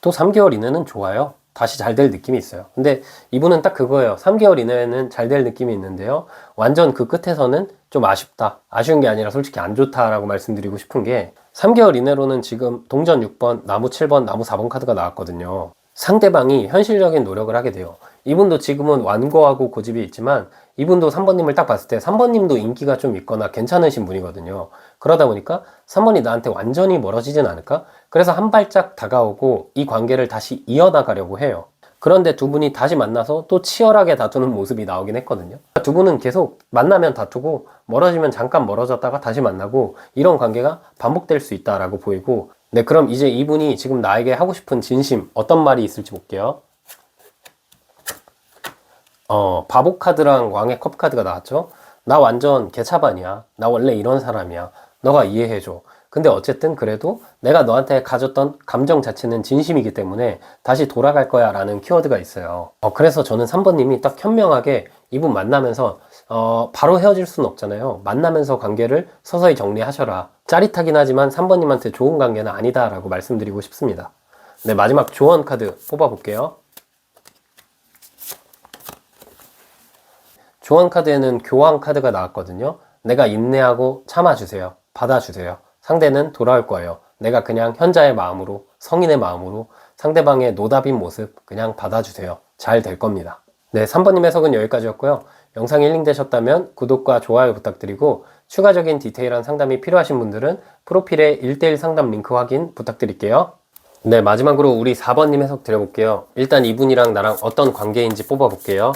또 3개월 이내는 좋아요. 다시 잘 될 느낌이 있어요. 근데 이분은 딱 그거예요. 3개월 이내에는 잘 될 느낌이 있는데요. 완전 그 끝에서는 좀 아쉽다. 아쉬운 게 아니라 솔직히 안 좋다라고 말씀드리고 싶은 게, 3개월 이내로는 지금 동전 6번, 나무 7번, 나무 4번 카드가 나왔거든요. 상대방이 현실적인 노력을 하게 돼요. 이분도 지금은 완고하고 고집이 있지만 이분도 3번님을 딱 봤을 때 3번님도 인기가 좀 있거나 괜찮으신 분이거든요. 그러다 보니까 3번이 나한테 완전히 멀어지진 않을까? 그래서 한 발짝 다가오고 이 관계를 다시 이어나가려고 해요. 그런데 두 분이 다시 만나서 또 치열하게 다투는 모습이 나오긴 했거든요. 두 분은 계속 만나면 다투고 멀어지면 잠깐 멀어졌다가 다시 만나고 이런 관계가 반복될 수 있다라고 보이고, 네, 그럼 이제 이분이 지금 나에게 하고 싶은 진심 어떤 말이 있을지 볼게요. 바보 카드랑 왕의 컵 카드가 나왔죠. 나 완전 개차반이야. 나 원래 이런 사람이야. 너가 이해해줘. 근데 어쨌든 그래도 내가 너한테 가졌던 감정 자체는 진심이기 때문에 다시 돌아갈 거야 라는 키워드가 있어요. 그래서 저는 3번님이 딱 현명하게 이분 만나면서 바로 헤어질 수는 없잖아요. 만나면서 관계를 서서히 정리하셔라. 짜릿하긴 하지만 3번님한테 좋은 관계는 아니다 라고 말씀드리고 싶습니다. 네, 마지막 조언 카드 뽑아볼게요. 조언 카드에는 교황 카드가 나왔거든요. 내가 인내하고 참아주세요. 받아주세요. 상대는 돌아올 거예요. 내가 그냥 현자의 마음으로, 성인의 마음으로 상대방의 노답인 모습 그냥 받아주세요. 잘 될 겁니다. 네, 3번님 해석은 여기까지였고요. 영상이 힐링되셨다면 구독과 좋아요 부탁드리고, 추가적인 디테일한 상담이 필요하신 분들은 프로필에 1:1 상담 링크 확인 부탁드릴게요. 네, 마지막으로 우리 4번님 해석 드려볼게요. 일단 이분이랑 나랑 어떤 관계인지 뽑아볼게요.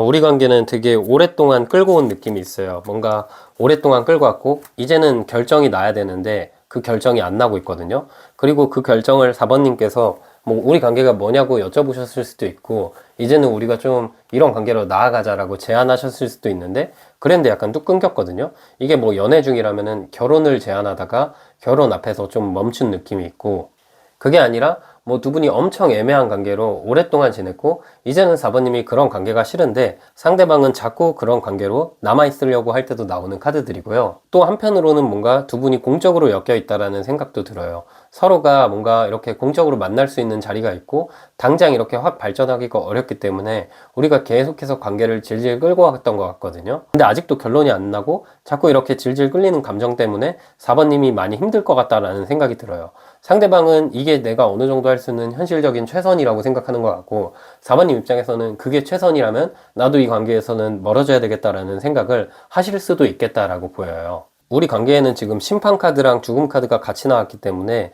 우리 관계는 되게 오랫동안 끌고 온 느낌이 있어요. 뭔가 오랫동안 끌고 왔고 이제는 결정이 나야 되는데 그 결정이 안 나고 있거든요. 그리고 그 결정을 4번님께서 뭐 우리 관계가 뭐냐고 여쭤보셨을 수도 있고, 이제는 우리가 좀 이런 관계로 나아가자라고 제안하셨을 수도 있는데 그랬는데 약간 뚝 끊겼거든요. 이게 뭐 연애 중이라면은 결혼을 제안하다가 결혼 앞에서 좀 멈춘 느낌이 있고, 그게 아니라 뭐 두 분이 엄청 애매한 관계로 오랫동안 지냈고 이제는 4번님이 그런 관계가 싫은데 상대방은 자꾸 그런 관계로 남아있으려고 할 때도 나오는 카드들이고요. 또 한편으로는 뭔가 두 분이 공적으로 엮여 있다라는 생각도 들어요. 서로가 뭔가 이렇게 공적으로 만날 수 있는 자리가 있고 당장 이렇게 확 발전하기가 어렵기 때문에 우리가 계속해서 관계를 질질 끌고 왔던 것 같거든요. 근데 아직도 결론이 안 나고 자꾸 이렇게 질질 끌리는 감정 때문에 4번님이 많이 힘들 것 같다라는 생각이 들어요. 상대방은 이게 내가 어느 정도 할 수 있는 현실적인 최선이라고 생각하는 것 같고, 4번님 입장에서는 그게 최선이라면 나도 이 관계에서는 멀어져야 되겠다라는 생각을 하실 수도 있겠다라고 보여요. 우리 관계에는 지금 심판 카드랑 죽음 카드가 같이 나왔기 때문에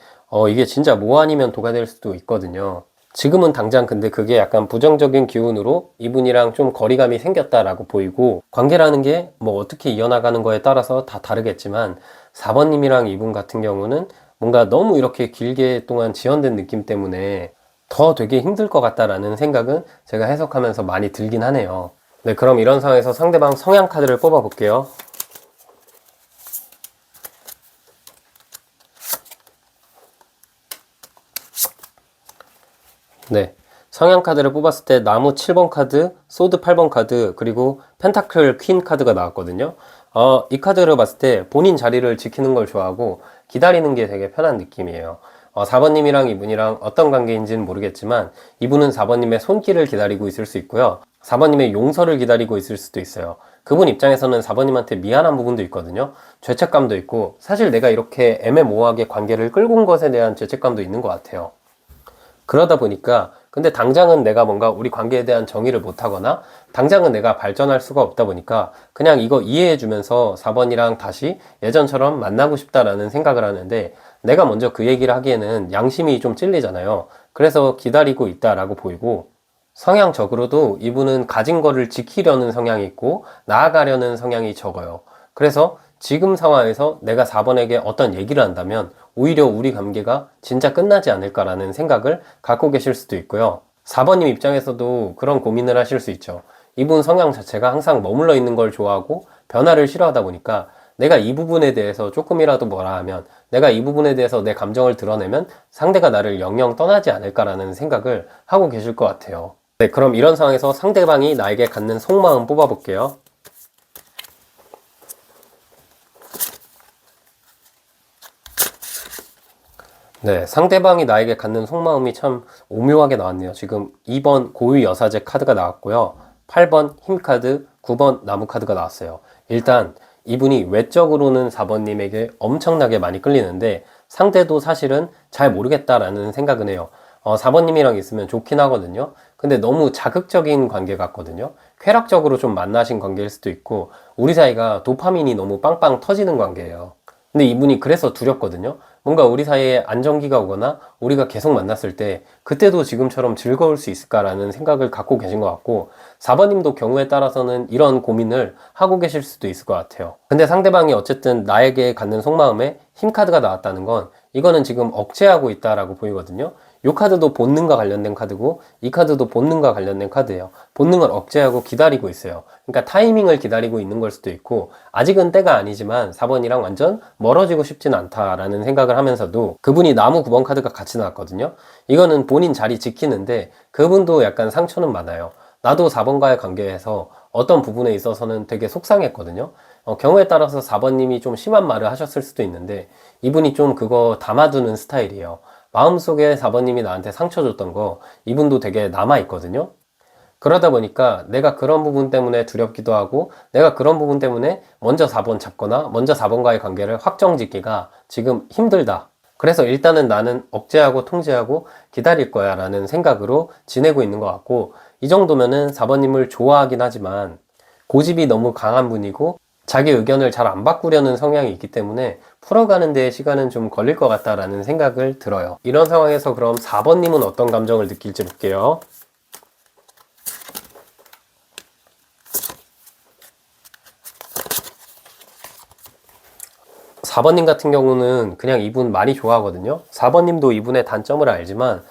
이게 진짜 뭐 아니면 도가 될 수도 있거든요. 지금은 당장 근데 그게 약간 부정적인 기운으로 이분이랑 좀 거리감이 생겼다라고 보이고, 관계라는 게 뭐 어떻게 이어나가는 거에 따라서 다 다르겠지만 4번님이랑 이분 같은 경우는 뭔가 너무 이렇게 길게 동안 지연된 느낌 때문에 더 되게 힘들 것 같다라는 생각은 제가 해석하면서 많이 들긴 하네요. 네, 그럼 이런 상황에서 상대방 성향 카드를 뽑아 볼게요. 네, 성향 카드를 뽑았을 때 나무 7번 카드, 소드 8번 카드, 그리고 펜타클 퀸 카드가 나왔거든요. 이 카드를 봤을 때 본인 자리를 지키는 걸 좋아하고 기다리는 게 되게 편한 느낌이에요. 4번님이랑 이분이랑 어떤 관계인지는 모르겠지만 이분은 4번님의 손길을 기다리고 있을 수 있고요. 4번님의 용서를 기다리고 있을 수도 있어요. 그분 입장에서는 4번님한테 미안한 부분도 있거든요. 죄책감도 있고, 사실 내가 이렇게 애매모호하게 관계를 끌고 온 것에 대한 죄책감도 있는 것 같아요. 그러다 보니까 근데 당장은 내가 뭔가 우리 관계에 대한 정의를 못하거나 당장은 내가 발전할 수가 없다 보니까 그냥 이거 이해해주면서 4번이랑 다시 예전처럼 만나고 싶다라는 생각을 하는데, 내가 먼저 그 얘기를 하기에는 양심이 좀 찔리잖아요. 그래서 기다리고 있다라고 보이고, 성향적으로도 이분은 가진 거를 지키려는 성향이 있고 나아가려는 성향이 적어요. 그래서 지금 상황에서 내가 4번에게 어떤 얘기를 한다면 오히려 우리 관계가 진짜 끝나지 않을까라는 생각을 갖고 계실 수도 있고요. 4번님 입장에서도 그런 고민을 하실 수 있죠. 이분 성향 자체가 항상 머물러 있는 걸 좋아하고 변화를 싫어하다 보니까 내가 이 부분에 대해서 조금이라도 뭐라 하면, 내가 이 부분에 대해서 내 감정을 드러내면 상대가 나를 영영 떠나지 않을까라는 생각을 하고 계실 것 같아요. 네, 그럼 이런 상황에서 상대방이 나에게 갖는 속마음 뽑아볼게요. 네, 상대방이 나에게 갖는 속마음이 참 오묘하게 나왔네요. 지금 2번 고유 여사제 카드가 나왔고요. 8번 힘 카드, 9번 나무 카드가 나왔어요. 일단 이분이 외적으로는 4번님에게 엄청나게 많이 끌리는데 상대도 사실은 잘 모르겠다라는 생각은 해요. 4번님이랑 있으면 좋긴 하거든요. 근데 너무 자극적인 관계 같거든요. 쾌락적으로 좀 만나신 관계일 수도 있고 우리 사이가 도파민이 너무 빵빵 터지는 관계예요. 근데 이분이 그래서 두렵거든요. 뭔가 우리 사이에 안정기가 오거나 우리가 계속 만났을 때 그때도 지금처럼 즐거울 수 있을까라는 생각을 갖고 계신 것 같고 4번님도 경우에 따라서는 이런 고민을 하고 계실 수도 있을 것 같아요. 근데 상대방이 어쨌든 나에게 갖는 속마음에 힘카드가 나왔다는 건 이거는 지금 억제하고 있다라고 보이거든요. 이 카드도 본능과 관련된 카드고 이 카드도 본능과 관련된 카드예요. 본능을 억제하고 기다리고 있어요. 그러니까 타이밍을 기다리고 있는 걸 수도 있고 아직은 때가 아니지만 4번이랑 완전 멀어지고 싶진 않다라는 생각을 하면서도 그분이 나무 9번 카드가 같이 나왔거든요. 이거는 본인 자리 지키는데 그분도 약간 상처는 많아요. 나도 4번과의 관계에서 어떤 부분에 있어서는 되게 속상했거든요. 경우에 따라서 4번님이 좀 심한 말을 하셨을 수도 있는데 이분이 좀 그거 담아두는 스타일이에요. 마음속에 4번님이 나한테 상처 줬던 거 이분도 되게 남아있거든요. 그러다 보니까 내가 그런 부분 때문에 두렵기도 하고 내가 그런 부분 때문에 먼저 4번 잡거나 먼저 4번과의 관계를 확정짓기가 지금 힘들다. 그래서 일단은 나는 억제하고 통제하고 기다릴 거야 라는 생각으로 지내고 있는 것 같고 이 정도면은 4번님을 좋아하긴 하지만 고집이 너무 강한 분이고 자기 의견을 잘 안 바꾸려는 성향이 있기 때문에 풀어가는 데 시간은 좀 걸릴 것 같다라는 생각을 들어요. 이런 상황에서 그럼 4번님은 어떤 감정을 느낄지 볼게요. 4번님 같은 경우는 그냥 이분 많이 좋아하거든요. 4번님도 이분의 단점을 알지만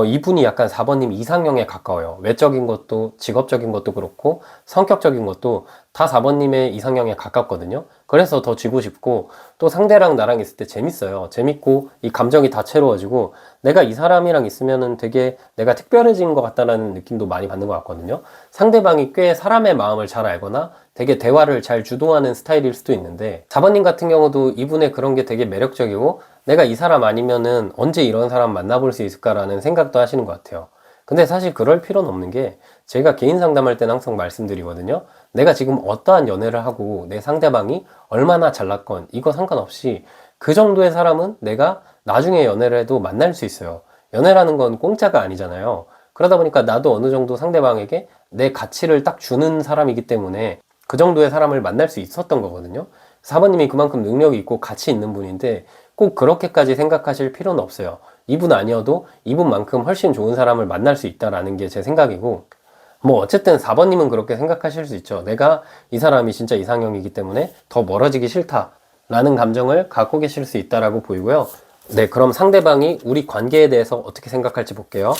이분이 약간 4번님 이상형에 가까워요. 외적인 것도 직업적인 것도 그렇고 성격적인 것도 다 4번님의 이상형에 가깝거든요. 그래서 더 쥐고 싶고 또 상대랑 나랑 있을 때 재밌어요. 재밌고 이 감정이 다채로워지고 내가 이 사람이랑 있으면은 되게 내가 특별해진 것 같다라는 느낌도 많이 받는 것 같거든요. 상대방이 꽤 사람의 마음을 잘 알거나 되게 대화를 잘 주도하는 스타일일 수도 있는데 4번님 같은 경우도 이분의 그런 게 되게 매력적이고 내가 이 사람 아니면은 언제 이런 사람 만나볼 수 있을까라는 생각도 하시는 것 같아요. 근데 사실 그럴 필요는 없는 게 제가 개인 상담할 때는 항상 말씀드리거든요. 내가 지금 어떠한 연애를 하고 내 상대방이 얼마나 잘났건 이거 상관없이 그 정도의 사람은 내가 나중에 연애를 해도 만날 수 있어요. 연애라는 건 공짜가 아니잖아요. 그러다 보니까 나도 어느 정도 상대방에게 내 가치를 딱 주는 사람이기 때문에 그 정도의 사람을 만날 수 있었던 거거든요. 사모님이 그만큼 능력이 있고 가치 있는 분인데 꼭 그렇게까지 생각하실 필요는 없어요. 이분 아니어도 이분만큼 훨씬 좋은 사람을 만날 수 있다라는 게 제 생각이고 뭐 어쨌든 4번님은 그렇게 생각하실 수 있죠. 내가 이 사람이 진짜 이상형이기 때문에 더 멀어지기 싫다라는 감정을 갖고 계실 수 있다라고 보이고요. 네, 그럼 상대방이 우리 관계에 대해서 어떻게 생각할지 볼게요.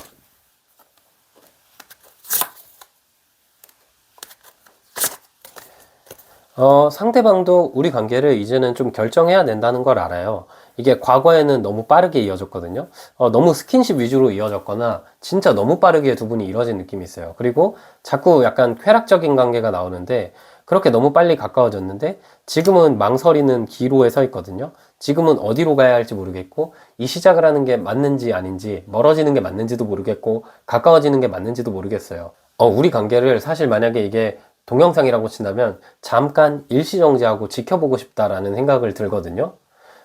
상대방도 우리 관계를 이제는 좀 결정해야 된다는 걸 알아요. 이게 과거에는 너무 빠르게 이어졌거든요. 너무 스킨십 위주로 이어졌거나 진짜 너무 빠르게 두 분이 이루어진 느낌이 있어요. 그리고 자꾸 약간 쾌락적인 관계가 나오는데 그렇게 너무 빨리 가까워졌는데 지금은 망설이는 기로에 서 있거든요. 지금은 어디로 가야 할지 모르겠고 이 시작을 하는 게 맞는지 아닌지 멀어지는 게 맞는지도 모르겠고 가까워지는 게 맞는지도 모르겠어요. 우리 관계를 사실 만약에 이게 동영상이라고 친다면 잠깐 일시정지하고 지켜보고 싶다라는 생각을 들거든요.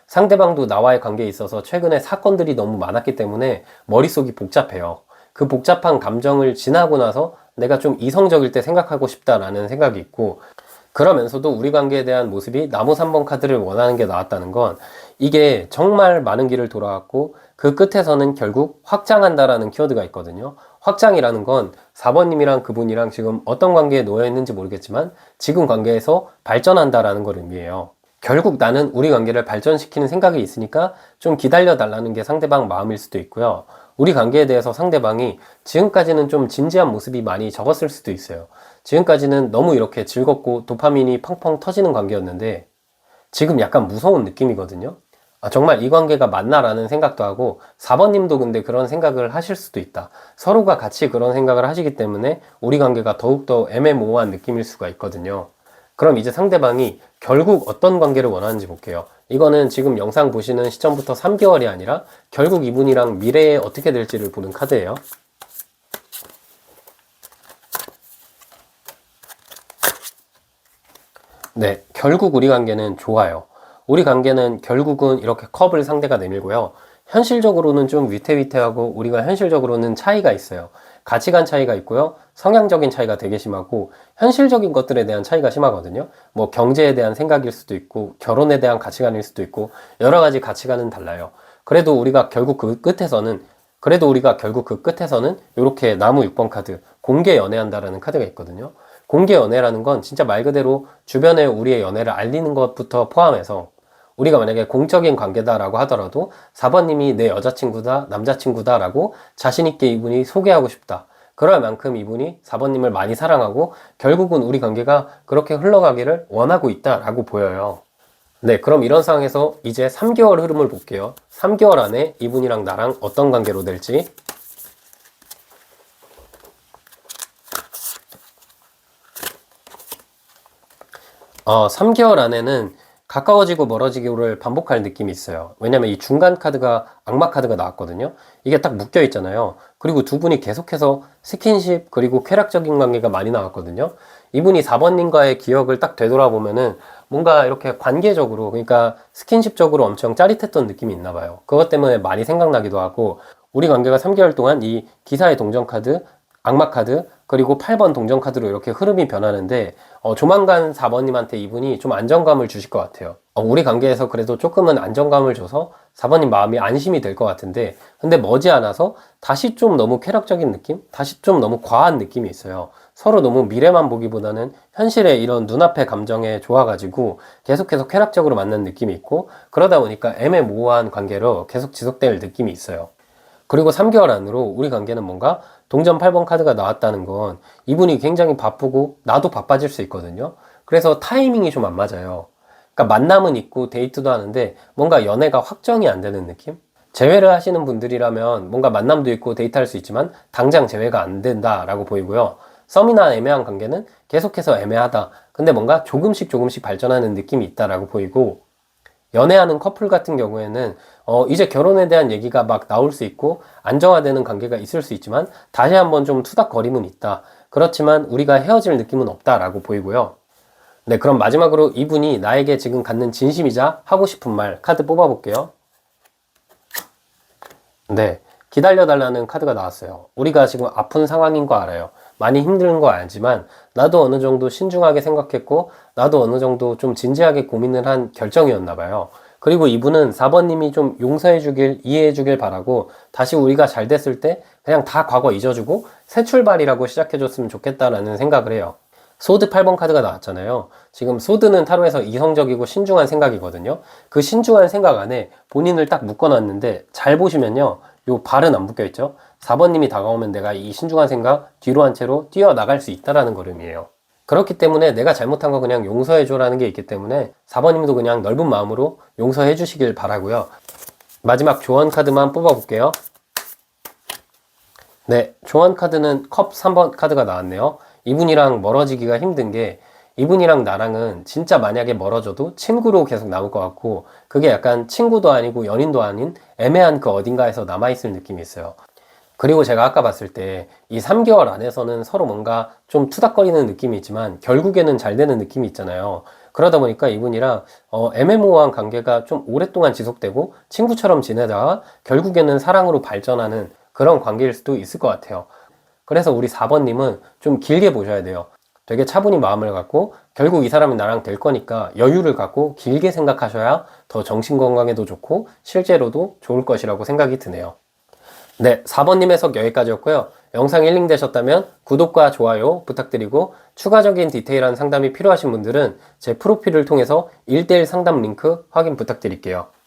상대방도 나와의 관계에 있어서 최근에 사건들이 너무 많았기 때문에 머릿속이 복잡해요. 그 복잡한 감정을 지나고 나서 내가 좀 이성적일 때 생각하고 싶다라는 생각이 있고 그러면서도 우리 관계에 대한 모습이 나무 3번 카드를 원하는 게 나왔다는 건 이게 정말 많은 길을 돌아왔고 그 끝에서는 결국 확장한다라는 키워드가 있거든요. 확장이라는 건 4번님이랑 그분이랑 지금 어떤 관계에 놓여 있는지 모르겠지만 지금 관계에서 발전한다라는 걸 의미해요. 결국 나는 우리 관계를 발전시키는 생각이 있으니까 좀 기다려 달라는 게 상대방 마음일 수도 있고요. 우리 관계에 대해서 상대방이 지금까지는 좀 진지한 모습이 많이 적었을 수도 있어요. 지금까지는 너무 이렇게 즐겁고 도파민이 펑펑 터지는 관계였는데 지금 약간 무서운 느낌이거든요. 정말 이 관계가 맞나라는 생각도 하고 4번님도 근데 그런 생각을 하실 수도 있다. 서로가 같이 그런 생각을 하시기 때문에 우리 관계가 더욱더 애매모호한 느낌일 수가 있거든요. 그럼 이제 상대방이 결국 어떤 관계를 원하는지 볼게요. 이거는 지금 영상 보시는 시점부터 3개월이 아니라 결국 이분이랑 미래에 어떻게 될지를 보는 카드예요. 네, 결국 우리 관계는 좋아요. 우리 관계는 결국은 이렇게 컵을 상대가 내밀고요. 현실적으로는 좀 위태위태하고 우리가 현실적으로는 차이가 있어요. 가치관 차이가 있고요. 성향적인 차이가 되게 심하고 현실적인 것들에 대한 차이가 심하거든요. 뭐 경제에 대한 생각일 수도 있고 결혼에 대한 가치관일 수도 있고 여러 가지 가치관은 달라요. 그래도 우리가 결국 그 끝에서는 이렇게 나무 6번 카드 공개 연애한다라는 카드가 있거든요. 공개 연애라는 건 진짜 말 그대로 주변에 우리의 연애를 알리는 것부터 포함해서 우리가 만약에 공적인 관계다라고 하더라도 4번님이 내 여자친구다, 남자친구다라고 자신있게 이분이 소개하고 싶다. 그럴 만큼 이분이 4번님을 많이 사랑하고 결국은 우리 관계가 그렇게 흘러가기를 원하고 있다라고 보여요. 네, 그럼 이런 상황에서 이제 3개월 흐름을 볼게요. 3개월 안에 이분이랑 나랑 어떤 관계로 될지. 3개월 안에는 가까워지고 멀어지기를 반복할 느낌이 있어요. 왜냐면 이 중간 카드가 악마 카드가 나왔거든요. 이게 딱 묶여 있잖아요. 그리고 두 분이 계속해서 스킨십 그리고 쾌락적인 관계가 많이 나왔거든요. 이분이 4번님과의 기억을 딱 되돌아보면은 뭔가 이렇게 관계적으로 그러니까 스킨십적으로 엄청 짜릿했던 느낌이 있나 봐요. 그것 때문에 많이 생각나기도 하고 우리 관계가 3개월 동안 이 기사의 동전 카드, 악마 카드 그리고 8번 동전 카드로 이렇게 흐름이 변하는데 조만간 4번님한테 이분이 좀 안정감을 주실 것 같아요. 우리 관계에서 그래도 조금은 안정감을 줘서 4번님 마음이 안심이 될 것 같은데 근데 머지않아서 다시 좀 너무 쾌락적인 느낌? 다시 좀 너무 과한 느낌이 있어요. 서로 너무 미래만 보기보다는 현실의 이런 눈앞의 감정에 좋아가지고 계속해서 쾌락적으로 만난 느낌이 있고 그러다 보니까 애매모호한 관계로 계속 지속될 느낌이 있어요. 그리고 3개월 안으로 우리 관계는 뭔가 동전 8번 카드가 나왔다는 건 이분이 굉장히 바쁘고 나도 바빠질 수 있거든요. 그래서 타이밍이 좀 안 맞아요. 그러니까 만남은 있고 데이트도 하는데 뭔가 연애가 확정이 안 되는 느낌? 재회를 하시는 분들이라면 뭔가 만남도 있고 데이트할 수 있지만 당장 재회가 안 된다라고 보이고요. 썸이나 애매한 관계는 계속해서 애매하다. 근데 뭔가 조금씩 조금씩 발전하는 느낌이 있다라고 보이고 연애하는 커플 같은 경우에는 이제 결혼에 대한 얘기가 막 나올 수 있고 안정화되는 관계가 있을 수 있지만 다시 한번 좀 투닥거림은 있다. 그렇지만 우리가 헤어질 느낌은 없다라고 보이고요. 네, 그럼 마지막으로 이분이 나에게 지금 갖는 진심이자 하고 싶은 말 카드 뽑아볼게요. 네, 기다려달라는 카드가 나왔어요. 우리가 지금 아픈 상황인 거 알아요. 많이 힘든 거 알지만 나도 어느 정도 신중하게 생각했고 나도 어느 정도 좀 진지하게 고민을 한 결정이었나 봐요. 그리고 이분은 4번님이 좀 용서해 주길 이해해 주길 바라고 다시 우리가 잘 됐을 때 그냥 다 과거 잊어주고 새 출발이라고 시작해 줬으면 좋겠다라는 생각을 해요. 소드 8번 카드가 나왔잖아요. 지금 소드는 타로에서 이성적이고 신중한 생각이거든요. 그 신중한 생각 안에 본인을 딱 묶어놨는데 잘 보시면요. 요 발은 안 묶여 있죠. 4번님이 다가오면 내가 이 신중한 생각 뒤로 한 채로 뛰어나갈 수 있다라는 걸음이에요. 그렇기 때문에 내가 잘못한 거 그냥 용서해줘라는 게 있기 때문에 4번님도 그냥 넓은 마음으로 용서해 주시길 바라고요. 마지막 조언 카드만 뽑아볼게요. 네, 조언 카드는 컵 3번 카드가 나왔네요. 이분이랑 멀어지기가 힘든 게 이분이랑 나랑은 진짜 만약에 멀어져도 친구로 계속 남을 것 같고 그게 약간 친구도 아니고 연인도 아닌 애매한 그 어딘가에서 남아있을 느낌이 있어요. 그리고 제가 아까 봤을 때 이 3개월 안에서는 서로 뭔가 좀 투닥거리는 느낌이 있지만 결국에는 잘 되는 느낌이 있잖아요. 그러다 보니까 이분이랑 애매모호한 관계가 좀 오랫동안 지속되고 친구처럼 지내다가 결국에는 사랑으로 발전하는 그런 관계일 수도 있을 것 같아요. 그래서 우리 4번님은 좀 길게 보셔야 돼요. 되게 차분히 마음을 갖고 결국 이 사람이 나랑 될 거니까 여유를 갖고 길게 생각하셔야 더 정신 건강에도 좋고 실제로도 좋을 것이라고 생각이 드네요. 네, 4번님 해석 여기까지였고요. 영상 힐링 되셨다면 구독과 좋아요 부탁드리고 추가적인 디테일한 상담이 필요하신 분들은 제 프로필을 통해서 1대1 상담 링크 확인 부탁드릴게요.